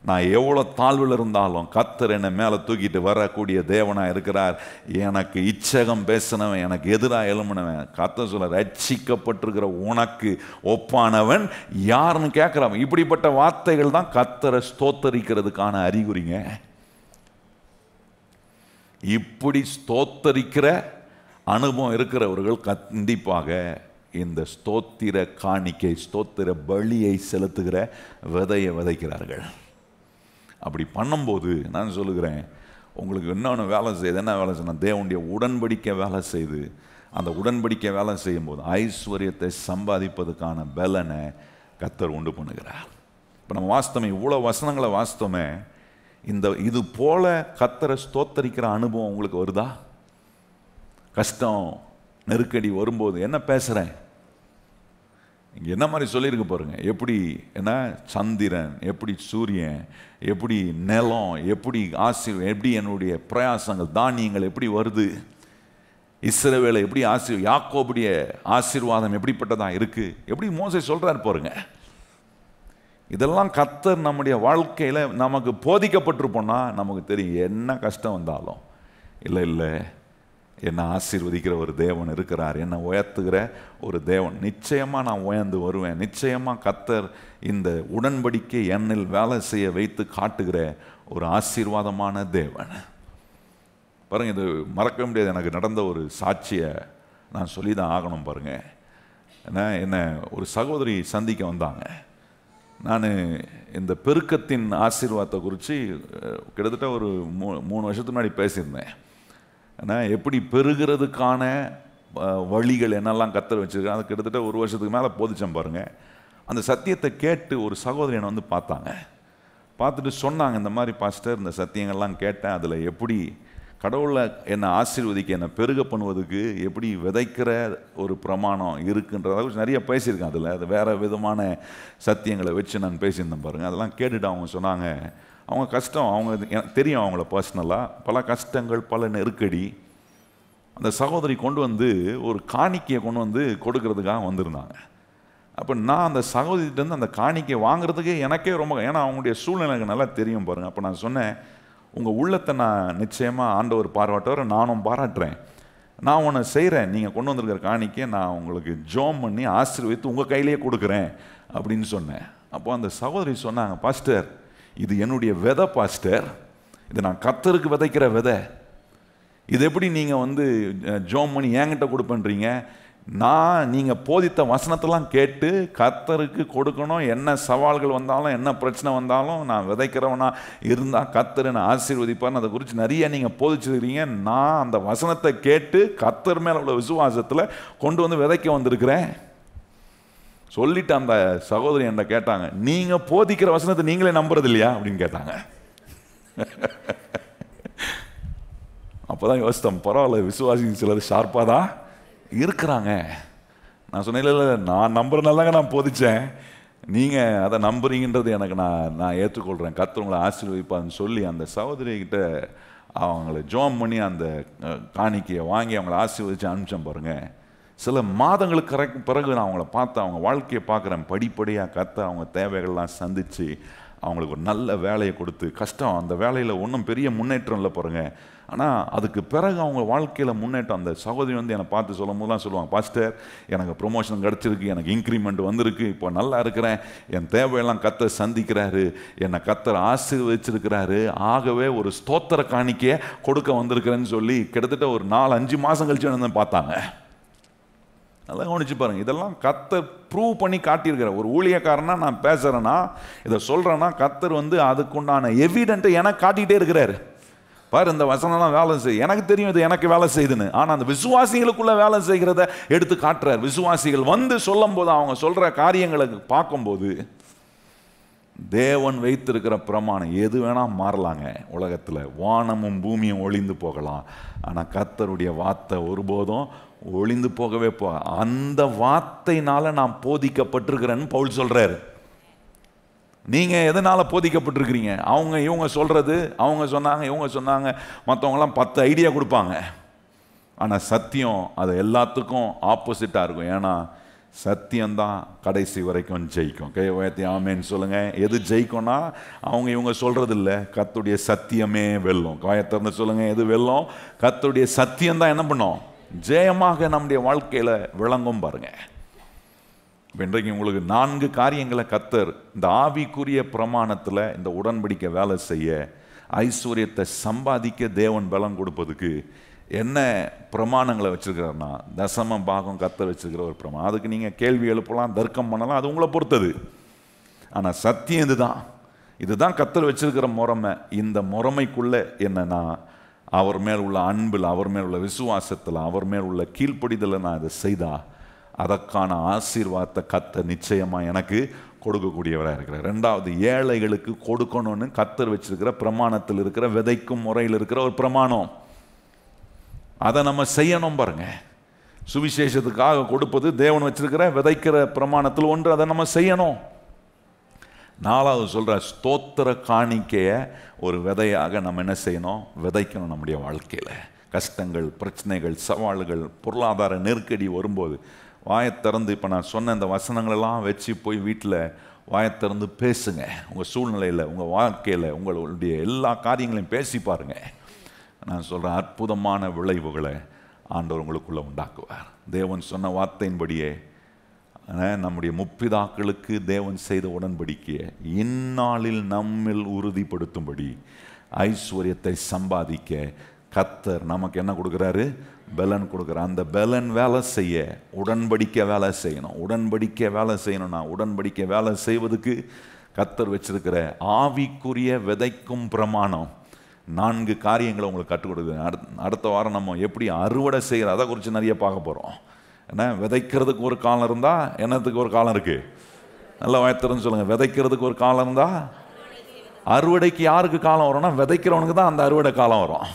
நான் எவ்வளோ தாழ்வில் இருந்தாலும் கர்த்தர் என்னை மேலே தூக்கிட்டு வரக்கூடிய தேவனாக இருக்கிறார். எனக்கு இச்சகம் பேசினவன், எனக்கு எதிராக எழும்பினவன், கர்த்தர் சொல்ல ரட்சிக்கப்பட்டிருக்கிற உனக்கு ஒப்பானவன் யாருன்னு கேட்குறான். இப்படிப்பட்ட வார்த்தைகள் தான் கர்த்தரை ஸ்தோத்தரிக்கிறதுக்கான அறிகுறிங்க. இப்படி ஸ்தோத்தரிக்கிற அனுபவம் இருக்கிறவர்கள் கண்டிப்பாக இந்த ஸ்தோத்திர காணிக்கை, ஸ்தோத்திர பலியை செலுத்துகிற விதையை விதைக்கிறார்கள். அப்படி பண்ணும்போது நான் சொல்லுகிறேன், உங்களுக்கு இன்னொன்று வேலை செய்யுது. என்ன வேலை செய்யணும்? தேவனுடைய உடன்படிக்கை வேலை செய்து, அந்த உடன்படிக்கை வேலை செய்யும்போது ஐஸ்வர்யத்தை சம்பாதிப்பதுக்கான பலனை கர்த்தர் உண்டு பண்ணுகிறார். இப்போ நம்ம வாஸ்தவமே இவ்வளோ வசனங்களை வாஸ்தவமே, இது போல கர்த்தரை ஸ்தோத்தரிக்கிற அனுபவம் உங்களுக்கு வருதா? கஷ்டம் நெருக்கடி வரும்போது என்ன பேசுகிறேன், இங்கே என்ன மாதிரி சொல்லியிருக்கு பாருங்க. எப்படி என்ன சந்திரன், எப்படி சூரியன், எப்படி நிலம், எப்படி எப்படி என்னுடைய பிரயாசங்கள் தானியங்கள் எப்படி வருது, இஸ்ரவேலை எப்படி யாக்கோபுடைய ஆசீர்வாதம் எப்படிப்பட்டதாக இருக்கு, எப்படி மோசே சொல்றாரு பாருங்க. இதெல்லாம் கர்த்தர் நம்முடைய வாழ்க்கையில் நமக்கு போதிக்கப்பட்டிருப்போம்னா நமக்கு தெரியும். என்ன கஷ்டம் வந்தாலும் இல்லை என்னை ஆசீர்வதிக்கிற ஒரு தேவன் இருக்கிறார், என்னை உயர்த்துகிற ஒரு தேவன், நிச்சயமாக நான் உயர்ந்து வருவேன், நிச்சயமாக கர்த்தர் இந்த உடன்படிக்கை என்னில் வேலை செய்ய வைத்து காட்டுகிற ஒரு ஆசீர்வாதமான தேவன். பாருங்கள், இது மறக்க முடியாது. எனக்கு நடந்த ஒரு சாட்சியை நான் சொல்லி தான் ஆகணும் பாருங்கள். என்ன ஒரு சகோதரி சந்திக்க வந்தாங்க. நான் இந்த பெருக்கத்தின் ஆசீர்வாதத்தை குறித்து கிட்டத்தட்ட ஒரு 3 வருஷத்துக்கு முன்னாடி பேசியிருந்தேன். ஏன்னா எப்படி பெருகிறதுக்கான வழிகள் என்னெல்லாம் கத்தர் வச்சுருக்கேன், அது கிட்டத்தட்ட 1 வருஷத்துக்கு மேலே போதிச்சேன் பாருங்கள். அந்த சத்தியத்தை கேட்டு ஒரு சகோதரி என்னை வந்து பார்த்தாங்க. பார்த்துட்டு சொன்னாங்க, இந்த மாதிரி பாஸ்டர் இந்த சத்தியங்கள்லாம் கேட்டேன், அதில் எப்படி கடவுளை என்னை ஆசீர்வதிக்க என்னை பெருக பண்ணுவதுக்கு எப்படி விதைக்கிற ஒரு பிரமாணம் இருக்குன்றதை குறித்து நிறைய பேசியிருக்கேன். அதில் அது வேறு விதமான சத்தியங்களை வச்சு நான் பேசியிருந்தேன் பாருங்கள். அதெல்லாம் கேட்டுட்டு அவங்க சொன்னாங்க, அவங்க கஷ்டம், அவங்க எனக்கு தெரியும் அவங்கள பர்சனலாக, பல கஷ்டங்கள், பல நெருக்கடி. அந்த சகோதரி கொண்டு வந்து ஒரு காணிக்கையை கொண்டு வந்து கொடுக்கறதுக்காக வந்திருந்தாங்க. அப்போ நான் அந்த சகோதரிகிட்டேருந்து அந்த காணிக்கை வாங்குறதுக்கு எனக்கே ரொம்ப, ஏன்னா அவங்களுடைய சூழ்நிலை எனக்கு நல்லா தெரியும் பாருங்கள். அப்போ நான் சொன்னேன், உங்கள் உள்ளத்தை நான் நிச்சயமாக ஆண்டவர் பாராட்டுவார், நானும் பாராட்டுறேன். நான் ஒன்று செய்கிறேன், நீங்கள் கொண்டு வந்திருக்கிற காணிக்கையை நான் உங்களுக்கு ஜோம் பண்ணி ஆசீர்வதித்து உங்கள் கையிலேயே கொடுக்குறேன் அப்படின்னு சொன்னேன். அப்போ அந்த சகோதரி சொன்னாங்க, பாஸ்டர் இது என்னுடைய விதை பாஸ்டர், இது நான் கர்த்தருக்கு விதைக்கிற விதை, இது எப்படி நீங்கள் வந்து ஜோம் பண்ணி என்கிட்ட கொடுப்பேன்றீங்க? நான் நீங்கள் போதித்த வசனத்தெல்லாம் கேட்டு கர்த்தருக்கு கொடுக்கணும், என்ன சவால்கள் வந்தாலும் என்ன பிரச்சனை வந்தாலும் நான் விதைக்கிறவனா இருந்தால் கர்த்தர் என்னை ஆசீர்வதிப்பார்னு அதை குறித்து நிறைய நீங்கள் போதிச்சிருக்கிறீங்க. நான் அந்த வசனத்தை கேட்டு கர்த்தர் மேலே உள்ள விசுவாசத்தில் கொண்டு வந்து விதைக்க வந்திருக்கிறேன் சொல்லிட்டு அந்த சகோதரி என்ன கேட்டாங்க, நீங்கள் போதிக்கிற வசனத்தை நீங்களே நம்புறது இல்லையா அப்படின்னு கேட்டாங்க. அப்போதான் யோசித்தோம், பரவாயில்ல விசுவாசி சிலர் ஷார்ப்பாக தான் இருக்கிறாங்க. நான் சொன்னேன், இல்லை நான் நம்புறதுனால நான் போதிச்சேன், நீங்கள் அதை நம்புறீங்கன்றது எனக்கு நான் ஏற்றுக்கொள்கிறேன், கர்த்தர் உங்களை ஆசீர்வதிப்பான்னு சொல்லி அந்த சகோதரிகிட்ட அவங்கள ஜோம் பண்ணி அந்த காணிக்கையை வாங்கி அவங்கள ஆசீர்வதித்து அனுப்பிச்சேன் பாருங்கள். சில மாதங்களுக்கு பிறகு நான் அவங்கள பார்த்து அவங்க வாழ்க்கையை பார்க்குறேன், படிப்படியாக கர்த்தர் அவங்க தேவைகள்லாம் சந்தித்து அவங்களுக்கு ஒரு நல்ல வேலையை கொடுத்து, கஷ்டம் அந்த வேலையில் ஒன்றும் பெரிய முன்னேற்றம் இல்லை பாருங்கள், ஆனால் அதுக்கு பிறகு அவங்க வாழ்க்கையில் முன்னேற்றம். அந்த சகோதரி வந்து என்னை பார்த்து சொல்லும் போதெல்லாம் சொல்லுவாங்க, பாஸ்டர் எனக்கு ப்ரொமோஷன் கிடச்சிருக்கு, எனக்கு இன்க்ரிமெண்ட் வந்திருக்கு, இப்போ நல்லா இருக்கிறேன், என் தேவையெல்லாம் கர்த்தர் சந்திக்கிறாரு, என்னை கர்த்தர் ஆசீர்வதிச்சிருக்கிறாரு, ஆகவே ஒரு ஸ்தோத்திர காணிக்கையை கொடுக்க வந்திருக்கிறேன்னு சொல்லி கிட்டத்தட்ட ஒரு 4-5 மாதம் கழிச்சு வந்து பார்த்தாங்க. நல்லா கவனிச்சு பாருங்க, இதெல்லாம் கர்த்தர் ப்ரூவ் பண்ணி காட்டியிருக்கிற ஒரு ஊழியக்காரனா நான் பேசுகிறேன்னா, இதை சொல்கிறேன்னா கர்த்தர் வந்து அதுக்குண்டான எவிடென்ட்டை எனக்கு காட்டிகிட்டே இருக்கிறாரு. பாரு இந்த வசனம்லாம் வேலை செய்யும், எனக்கு தெரியும் இது எனக்கு வேலை செய்யுதுன்னு, ஆனால் அந்த விசுவாசிகளுக்குள்ள வேலை செய்கிறத எடுத்து காட்டுறார். விசுவாசிகள் வந்து சொல்லும் போது அவங்க சொல்கிற காரியங்களை பார்க்கும்போது தேவன் வைத்திருக்கிற பிரமாணம் எது வேணால் மாறலாங்க. உலகத்தில் வானமும் பூமியும் ஒளிந்து போகலாம், ஆனால் கர்த்தருடைய வார்த்தை ஒருபோதும் ஒளிந்து போகவே அந்த வார்த்தையினால நான் போதிக்கப்பட்டிருக்கிறேன்னு பவுல் சொல்றாரு. நீங்க எதனால போதிக்கப்பட்டிருக்கிறீங்க? அவங்க இவங்க சொல்றது, அவங்க சொன்னாங்க இவங்க சொன்னாங்க, மற்றவங்களாம் 10 ஐடியா கொடுப்பாங்க, ஆனால் சத்தியம் அது எல்லாத்துக்கும் ஆப்போசிட்டாக இருக்கும். ஏன்னா சத்தியம்தான் கடைசி வரைக்கும் ஜெயிக்கும். கை உயர்த்தி ஆமேன்னு சொல்லுங்க. எது ஜெயிக்கும்னா அவங்க இவங்க சொல்றது இல்லை, கர்த்தருடைய சத்தியமே வெல்லும். காயத்திறந்து சொல்லுங்க, எது வெல்லும்? கர்த்தருடைய சத்தியம்தான் என்ன பண்ணும், ஜெயமாக நம்முடைய வாழ்க்கையில் விளங்கும் பாருங்க. இன்றைக்கு உங்களுக்கு 4 காரியங்களை கர்த்தர் இந்த ஆவிக்குரிய பிரமாணத்தில் இந்த உடன்படிக்கை வேலை செய்ய, ஐஸ்வர்யத்தை சம்பாதிக்க தேவன் பலம் கொடுப்பதுக்கு என்ன பிரமாணங்களை வச்சிருக்கிறார்னா, தசம பாகம் கர்த்தர் வச்சிருக்கிற ஒரு பிரமாணம். அதுக்கு நீங்கள் கேள்வி எழுப்பலாம், தர்க்கம் பண்ணலாம், அது உங்களை பொறுத்தது. ஆனால் சத்தியம் இதுதான் கர்த்தர் வச்சிருக்கிற முறைமை. இந்த முறைமைக்குள்ள என்னன்னா, அவர் மேல் உள்ள அன்பில், அவர் மேல் உள்ள விசுவாசத்தில், அவர் மேல் உள்ள கீழ்ப்படிதலில் நான் இதை செய்தா அதற்கான ஆசீர்வாதத்தை கர்த்தர் நிச்சயமாக எனக்கு கொடுக்கக்கூடியவராக இருக்கிறார். 2வது, ஏழைகளுக்கு கொடுக்கணும்னு கர்த்தர் வச்சிருக்கிற பிரமாணத்தில் இருக்கிற விதைக்கும் முறையில் இருக்கிற ஒரு பிரமாணம், அதை நம்ம செய்யணும் பாருங்க. சுவிசேஷத்துக்காக கொடுப்பது தேவன் வச்சிருக்கிற விதைக்கிற பிரமாணத்தில் ஒன்று, அதை நம்ம செய்யணும். 4வது சொல்ற ஸ்தோத்திர காணிக்கையை ஒரு விதையாக நம்ம என்ன செய்யணும், விதைக்கணும். நம்முடைய வாழ்க்கையில் கஷ்டங்கள், பிரச்சனைகள், சவால்கள், பொருளாதார நெருக்கடி வரும்போது வாயத்திறந்து, இப்போ நான் சொன்ன இந்த வசனங்களெல்லாம் வச்சு போய் வீட்டில் வாயத்திறந்து பேசுங்க. உங்கள் சூழ்நிலையில், உங்கள் வாழ்க்கையில், உங்களுடைய எல்லா காரியங்களையும் பேசி பாருங்க. நான் சொல்கிறேன், அற்புதமான விளைவுகளை ஆண்டவர் உங்களுக்குள்ளே உண்டாக்குவார். தேவன் சொன்ன வார்த்தையின்படியே நம்முடைய முற்பிதாக்களுக்கு தேவன் செய்த உடன்படிக்கையை இந்நாளில் நம்மில் உறுதிப்படுத்தும்படி ஐஸ்வர்யத்தை சம்பாதிக்க கர்த்தர் நமக்கு என்ன கொடுக்குறாரு? பலன் கொடுக்குறார். அந்த பலன் வேலை செய்ய உடன்படிக்கை வேலை செய்யணும். உடன்படிக்கை வேலை செய்யணும்னா உடன்படிக்கை வேலை செய்வதுக்கு கர்த்தர் வச்சிருக்கிற ஆவிக்குரிய விதைக்கும் பிரமாணம் 4 காரியங்களை உங்களுக்கு கற்றுக் கொடுக்குது. அடுத்த வாரம் நம்ம எப்படி அறுவடை செய்கிற அதை குறித்து நிறைய பார்க்க போகிறோம். ஏன்னா விதைக்கிறதுக்கு ஒரு காலம் இருந்தால் என்னத்துக்கு ஒரு காலம் இருக்குது? நல்லா வாய்த்திறன்னு சொல்லுங்கள். விதைக்கிறதுக்கு ஒரு காலம் இருந்தால் அறுவடைக்கு யாருக்கு காலம் வரும்னா விதைக்கிறவனுக்கு தான் அந்த அறுவடை காலம் வரும்.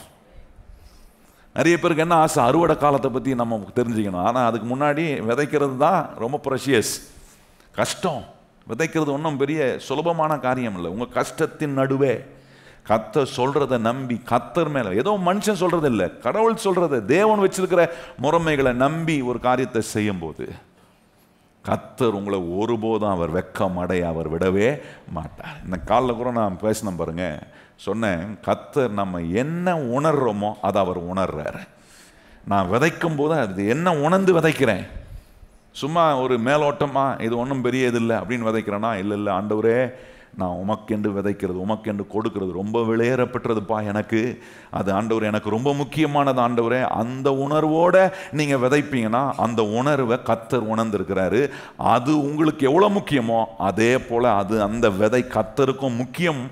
நிறைய பேருக்கு என்ன ஆசை? அறுவடை காலத்தை பற்றி நம்ம தெரிஞ்சுக்கணும். ஆனால் அதுக்கு முன்னாடி விதைக்கிறது தான் ரொம்ப ப்ரெஷியஸ். கஷ்டம். விதைக்கிறது ஒன்றும் பெரிய சுலபமான காரியம் இல்லை. உங்கள் கஷ்டத்தின் நடுவே கர்த்தர் சொல்றதை நம்பி, கர்த்தர் மேல ஏதோ மனுஷன் சொல்றது இல்லை, கடவுள் சொல்றது, தேவன் வச்சிருக்கிற முறைமைகளை நம்பி ஒரு காரியத்தை செய்யும் போது கர்த்தர் உங்களை ஒருபோதும் அவர் வெக்கம் அடைய அவர் விடவே மாட்டார். இந்த காலில் கூட நான் பேசினேன் பாருங்க, சொன்னேன் கர்த்தர் நம்ம என்ன உணர்றோமோ அதை அவர் உணர்றாரு. நான் விதைக்கும் போது அது என்ன உணர்ந்து விதைக்கிறேன், சும்மா ஒரு மேலோட்டமா இது ஒன்றும் பெரிய இது இல்லை அப்படின்னு விதைக்கிறேன்னா இல்லை ஆண்டவரே நான் உமக்கென்று விதைக்கிறது, உமக்கென்று கொடுக்கிறது ரொம்ப விளையேறப்பட்டதுப்பா எனக்கு, அது ஆண்டவரே எனக்கு ரொம்ப முக்கியமானது ஆண்டவரே. அந்த உணர்வோட நீங்க விதைப்பீங்கன்னா அந்த உணர்வை கர்த்தர் உணர்ந்திருக்கிறாரு. அது உங்களுக்கு எவ்வளவு முக்கியமோ அதே போல அது அந்த விதை கர்த்தருக்கும் முக்கியம்.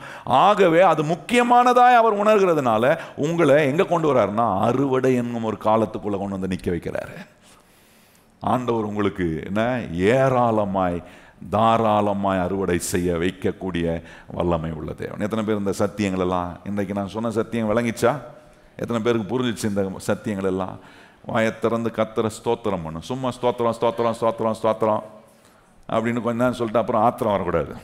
ஆகவே அது முக்கியமானதாய் அவர் உணர்கிறதுனால உங்களை எங்க கொண்டு வர்றாருன்னா அறுவடை என்னும் ஒரு காலத்துக்குள்ள கொண்டு வந்து நிற்க வைக்கிறாரு. ஆண்டவர் உங்களுக்கு என்ன ஏராளமாய் தாராளமாய் அறுவடை செய்ய வைக்கக்கூடிய வல்லமை உள்ள தேவன். எத்தனை பேர் இந்த சத்தியங்கள் எல்லாம் இன்றைக்கு நான் சொன்ன சத்தியம் விளங்கிச்சா? எத்தனை பேருக்கு புரிஞ்சிச்சு இந்த சத்தியங்கள் எல்லாம்? வாயை திறந்து கர்த்தரை ஸ்தோத்திரம் பண்ணும். சும்மா ஸ்தோத்திரம் ஸ்தோத்திரம் ஸ்தோத்திரம் ஸ்தோத்திரம் அப்படின்னு கொஞ்ச நேரம் சொல்லிட்டு அப்புறம் ஆத்திரம் வரக்கூடாது.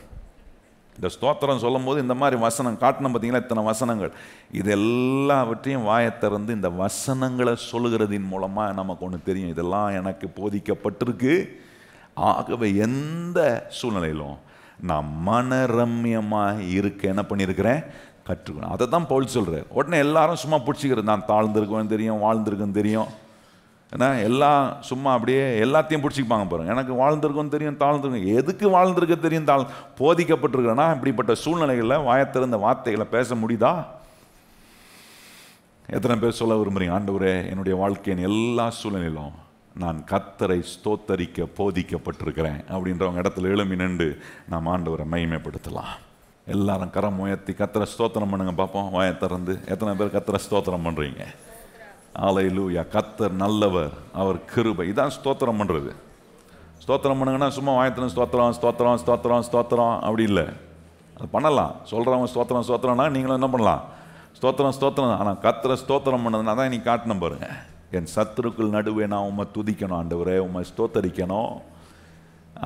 இந்த ஸ்தோத்திரம் சொல்லும் போது இந்த மாதிரி வசனம் காட்டணும் பார்த்தீங்களா, இத்தனை வசனங்கள், இது எல்லாவற்றையும் வாயை திறந்து இந்த வசனங்களை சொல்லுகிறதின் மூலமாக நமக்கு ஒன்று தெரியும், இதெல்லாம் எனக்கு போதிக்கப்பட்டிருக்கு. ஆகவே எந்த சூழ்நிலையிலும் நான் மனரம்யமாக இருக்க என்ன பண்ணியிருக்கிறேன், கற்றுக்கணும். அதை தான் பவுல் சொல்கிறார். உடனே எல்லாரும் சும்மா பிடிச்சிக்கிறது, நான் தாழ்ந்திருக்கேன்னு தெரியும், வாழ்ந்திருக்குன்னு தெரியும். ஏன்னா எல்லாம் சும்மா அப்படியே எல்லாத்தையும் பிடிச்சிப்பாங்க பாருங்க. எனக்கு வாழ்ந்திருக்கும் தெரியும், தாழ்ந்திருக்கும். எதுக்கு வாழ்ந்திருக்க தெரியும், போதிக்கப்பட்டிருக்கிறேன்னா இப்படிப்பட்ட சூழ்நிலைகளில் வாயத்திருந்த வார்த்தைகளை பேச முடியுதா? எத்தனை பேர் சொல்ல விரும்புகிறீங்க, ஆண்டவரே என்னுடைய வாழ்க்கையின் எல்லா சூழ்நிலையிலும் நான் கர்த்தரை ஸ்தோத்தரிக்க போதிக்கப்பட்டிருக்கிறேன் அப்படின்றவங்க இடத்துல எழும்பி நின்று நாம் ஆண்டவரை மகிமைப்படுத்தலாம். எல்லாரும் கரம் உயர்த்தி கர்த்தரை ஸ்தோத்திரம் பண்ணுங்க பார்ப்போம். வாயை திறந்து எத்தனை பேர் கர்த்தரை ஸ்தோத்திரம் பண்ணுறீங்க? அல்லேலூயா. கர்த்தர் நல்லவர், அவர் கிருபை. இதான் ஸ்தோத்திரம் பண்ணுறது. ஸ்தோத்திரம் பண்ணுங்கன்னா சும்மா வாயத்தின ஸ்தோத்திரம் ஸ்தோத்திரம் ஸ்தோத்திரம் ஸ்தோத்திரம் அப்படி இல்லை. அது பண்ணலாம். சொல்கிறவங்க ஸ்தோத்திரம் ஸ்தோத்திரம்னா நீங்களும் என்ன பண்ணலாம், ஸ்தோத்திரம் ஸ்தோத்திரம். ஆனால் கர்த்தரை ஸ்தோத்திரம் பண்ணதுனா தான் நீ காட்டணும் பாருங்க. என் சத்துருக்கள் நடுவே நான் உம்மை துதிக்கணும் ஆண்டவரே, உம்மை ஸ்தோத்தரிக்கணும்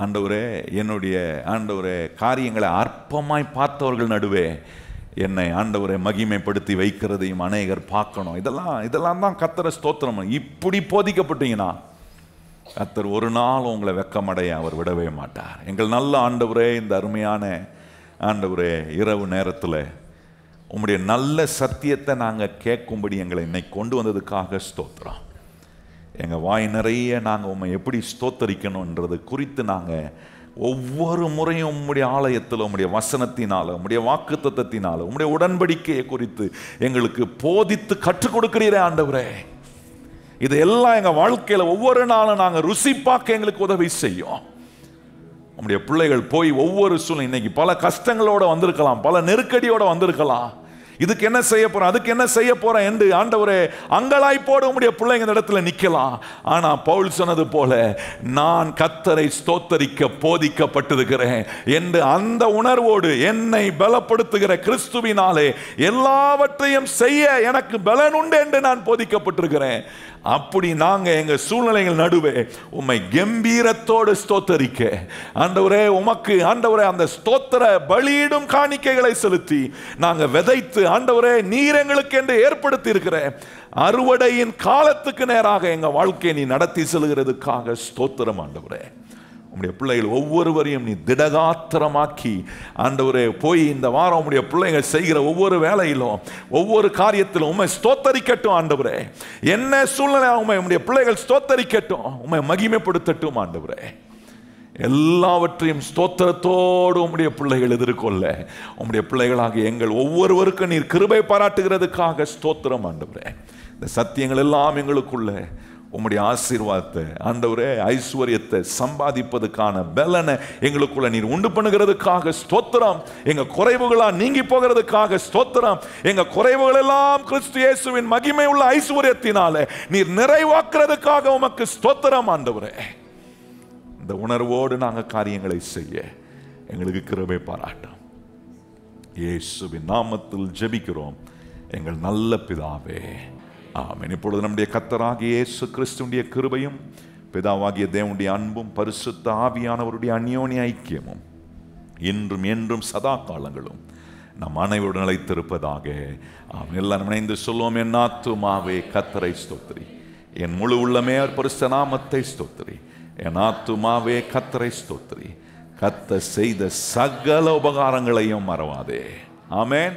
ஆண்டவரே. என்னுடைய ஆண்டவரே காரியங்களை அற்பமாய் பார்த்தவர்கள் நடுவே என்னை ஆண்டவரை மகிமைப்படுத்தி வைக்கிறதையும் அநேகர் பார்க்கணும். இதெல்லாம் தான் கர்த்தரை ஸ்தோத்திரம். இப்படி போதிக்கப்பட்டீங்கன்னா கர்த்தர் ஒரு நாள் உங்களை வெக்கமடைய அவர் விடவே மாட்டார். எங்கள் நல்ல ஆண்டவரே, இந்த அருமையான ஆண்டவரே இரவு நேரத்தில் உம்முடைய நல்ல சத்தியத்தை நாங்கள் கேட்கும்படி எங்களை இன்னைக்கு கொண்டு வந்ததுக்காக ஸ்தோத்திரம். எங்கள் வாய் நிறைய நாங்கள் உம்மை எப்படி ஸ்தோத்தரிக்கணுன்றது குறித்து நாங்கள் ஒவ்வொரு முறையும் உம்முடைய ஆலயத்தில் உம்முடைய வசனத்தினால, உம்முடைய வாக்குத்தத்தத்தினால, உம்முடைய உடன்படிக்கையை குறித்து எங்களுக்கு போதித்து கற்றுக் கொடுக்கிறீரே ஆண்டவரே. இதெல்லாம் எங்கள் வாழ்க்கையில் ஒவ்வொரு நாளும் நாங்கள் ருசி பார்க்க எங்களுக்கு உதவி செய்யும். நம்முடைய பிள்ளைகள் போய் ஒவ்வொரு சூழ்நிலை, இன்னைக்கு பல கஷ்டங்களோட வந்திருக்கலாம், பல நெருக்கடியோட வந்திருக்கலாம். இதுக்கு என்ன செய்ய போறேன், அதுக்கு என்ன செய்ய போறேன் என்று ஆண்டவரே அங்கலாய்ப்போடு உம்முடைய பிள்ளைங்க இந்த இடத்துல நிக்கலாம். ஆனா பவுல் சொன்னது போல நான் கர்த்தரை ஸ்தோத்தரிக்க போதிக்கப்பட்டிருக்கிறேன் என்று அந்த உணர்வோடு என்னை பலப்படுத்துகிற கிறிஸ்துவினாலே எல்லாவற்றையும் செய்ய எனக்கு பலன் உண்டு என்று நான் போதிக்கப்பட்டிருக்கிறேன். அப்படி நாங்க எங்க சூழ்நிலைகள் நடுவே உம்மை கம்பீரத்தோடு ஸ்தோத்தரிக்க ஆண்டவரே, உமக்கு ஆண்டவரே அந்த ஸ்தோத்திர பலியிடும் காணிக்கைகளை செலுத்தி நாங்க விதைத்து ஆண்டவரே நீர் எங்களுக்கு என்று ஏற்படுத்தி இருக்கிற அறுவடையின் காலத்துக்கு நேராக எங்க வாழ்க்கையை நீ நடத்தி செல்கிறதுக்காக ஸ்தோத்திரம் ஆண்டவரே. உம்முடைய பிள்ளைகள் ஒவ்வொருவரையும் நீ திடகாத்திரமாக்கி ஆண்டவரே போய் இந்த வாரம் உம்முடைய பிள்ளைகள் செய்கிற ஒவ்வொரு வேலையிலும் ஒவ்வொரு காரியத்திலும் உம்மை ஸ்தோத்தரிக்கட்டும் ஆண்டவரே. என்ன சூழ்நிலை உம்முடைய பிள்ளைகள் ஸ்தோத்தரிக்கட்டும், உம்மை மகிமைப்படுத்தட்டும் ஆண்டவரே. எல்லாவற்றையும் ஸ்தோத்திரத்தோடு உம்முடைய பிள்ளைகள் எதிர்கொள்ள உம்முடைய பிள்ளைகளாகிய எங்கள் ஒவ்வொருவருக்கும் நீர் கிருபை பாராட்டுகிறதுக்காக ஸ்தோத்திரம் ஆண்டவரே. இந்த சத்தியங்கள் எல்லாம் எங்களுக்குள்ள உம்முடைய ஆசீர்வாதத்தை ஆண்டவரே, ஐஸ்வர்யத்தை சம்பாதிப்பதுக்கான பலனை எங்களுக்குள்ள நீர் உண்டு பண்ணுகிறதுக்காக ஸ்தோத்திரம். எங்க குறைவுகளா நீங்கி போகிறதுக்காக ஸ்தோத்திரம். எங்க குறைவுகள் எல்லாம் கிறிஸ்து இயேசுவின் மகிமை உள்ள ஐஸ்வர்யத்தினால நீர் நிறைவாக்குறதுக்காக உமக்கு ஸ்தோத்திரம் ஆண்டவரே. இந்த உணர்வோடு நாங்கள் காரியங்களை செய்ய எங்களுக்கு கிருபை பாராட்டும். இயேசுவின் நாமத்தில் ஜெபிக்கிறோம் எங்கள் நல்ல பிதாவே, ஆமென். இப்பொழுது நம்முடைய கர்த்தராகிய இயேசு கிறிஸ்துவின் கிருபையும் பிதாவாகிய தேவனுடைய அன்பும் பரிசுத்த ஆவியானவருடைய அந்யோன்ய ஐக்கியமும் இன்றும் என்றும் சதா காலங்களும் நம் அனைவருடன் நிலைத்திருப்பதாக. ஆமென். எல்லாரும் இணைந்து சொல்லுவோம். என் ஆத்துமாவே கர்த்தரை ஸ்தோத்திரி, என் முழு உள்ளமே பரிசுத்த நாமத்தை ஸ்தோத்திரி. என் ஆத்துமாவே கர்த்தரை ஸ்தோத்திரி, கர்த்தர் செய்த சகல உபகாரங்களையும் மறவாதே. ஆமென்.